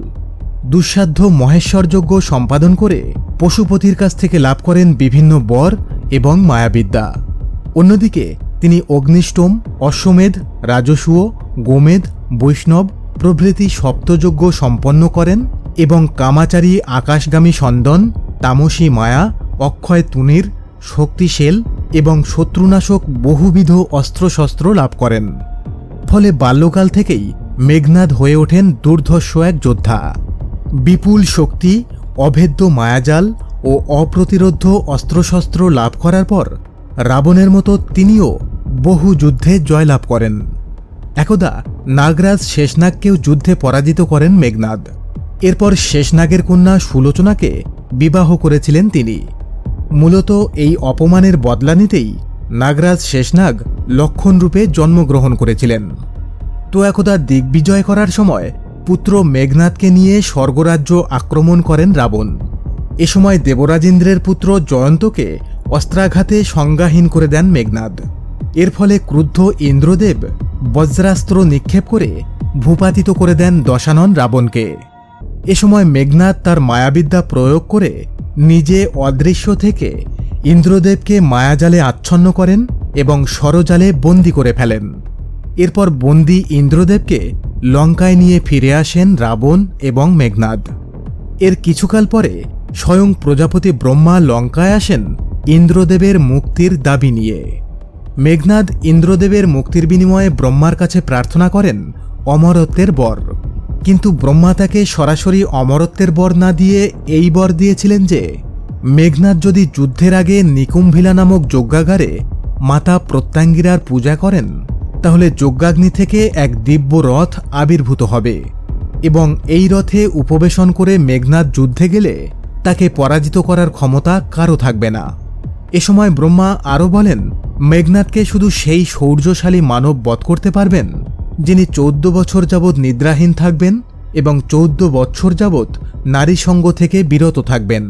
দুঃসাধ্য মহেশ্বরযজ্ঞ সম্পাদন করে পশুপতির কাছ থেকে লাভ করেন বিভিন্ন বর এবং মায়াবিদ্যা। অন্যদিকে তিনি অগ্নিষ্টম, অশ্বমেধ, রাজসূয়, গোমেধ, বৈষ্ণব প্রভৃতি সপ্তযজ্ঞ সম্পন্ন করেন এবং কামাচারী আকাশগামী সন্দন, তামসী মায়া, অক্ষয় তুনির, শক্তিশেল এবং শত্রুনাশক বহুবিধ অস্ত্রশস্ত্র লাভ করেন। ফলে বাল্যকাল থেকেই মেঘনাদ হয়ে ওঠেন দুর্ধর্ষ এক যোদ্ধা। বিপুল শক্তি, অভেদ্য মায়াজাল ও অপ্রতিরোধ্য অস্ত্রশস্ত্র লাভ করার পর রাবণের মতো তিনিও বহু যুদ্ধে জয়লাভ করেন। একদা নাগরাজ শেষনাগকেও যুদ্ধে পরাজিত করেন মেঘনাদ। এরপর শেষনাগের কন্যা সুলোচনাকে বিবাহ করেছিলেন তিনি। মূলত এই অপমানের বদলা নিতেই নাগরাজ শেষনাগ লক্ষণরূপে জন্মগ্রহণ করেছিলেন। তো একদা দিগ্বিজয় করার সময় পুত্র মেঘনাদকে নিয়ে স্বর্গরাজ্য আক্রমণ করেন রাবণ। এ সময় দেবরাজ ইন্দ্রের পুত্র জয়ন্তকে অস্ত্রাঘাতে সংজ্ঞাহীন করে দেন মেঘনাদ। এর ফলে ক্রুদ্ধ ইন্দ্রদেব বজ্রাস্ত্র নিক্ষেপ করে ভূপাতিত করে দেন দশানন রাবণকে। এ সময় মেঘনাদ তার মায়াবিদ্যা প্রয়োগ করে নিজে অদৃশ্য থেকে ইন্দ্রদেবকে মায়াজালে আচ্ছন্ন করেন এবং ষড়জালে বন্দী করে ফেলেন। এরপর বন্দী ইন্দ্রদেবকে লঙ্কায় নিয়ে ফিরে আসেন রাবণ এবং মেঘনাদ। এর কিছুকাল পরে স্বয়ং প্রজাপতি ব্রহ্মা লঙ্কায় আসেন ইন্দ্রদেবের মুক্তির দাবি নিয়ে। মেঘনাদ ইন্দ্রদেবের মুক্তির বিনিময়ে ব্রহ্মার কাছে প্রার্থনা করেন অমরত্বের বর, কিন্তু ব্রহ্মা তাকে সরাসরি অমরত্বের বর না দিয়ে এই বর দিয়েছিলেন যে মেঘনাদ যদি যুদ্ধের আগে নিকুম্ভিলা নামক যজ্ঞাগারে মাতা প্রত্যঙ্গিরার পূজা করেন, তাহলে যজ্ঞাগ্নি থেকে এক দিব্য রথ আবির্ভূত হবে এবং এই রথে উপবেশন করে মেঘনাদ যুদ্ধে গেলে তাকে পরাজিত করার ক্ষমতা কারও থাকবে না। এ সময় ব্রহ্মা আরও বলেন, মেঘনাদকে শুধু সেই শৌর্যশালী মানব বধ করতে পারবেন যিনি 14 বছর যাবৎ নিদ্রাহীন থাকবেন এবং 14 বৎসর যাবৎ নারী সঙ্গ থেকে বিরত থাকবেন।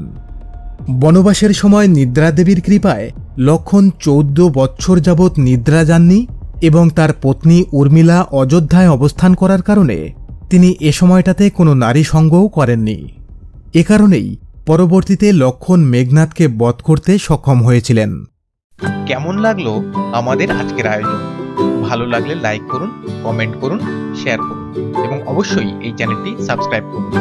বনবাসের সময় নিদ্রাদেবীর কৃপায় লক্ষণ 14 বৎসর যাবৎ নিদ্রা যাননি এবং তার পত্নী উর্মিলা অযোধ্যায় অবস্থান করার কারণে তিনি এ সময়টাতে কোনো নারী সঙ্গও করেননি। এ কারণেই পরবর্তীতে লক্ষণ মেঘনাদকে বধ করতে সক্ষম হয়েছিলেন। কেমন লাগলো আমাদের আজকের আয়োজন? ভালো লাগলে লাইক করুন, কমেন্ট করুন, শেয়ার করুন এবং অবশ্যই এই চ্যানেলটি সাবস্ক্রাইব করুন।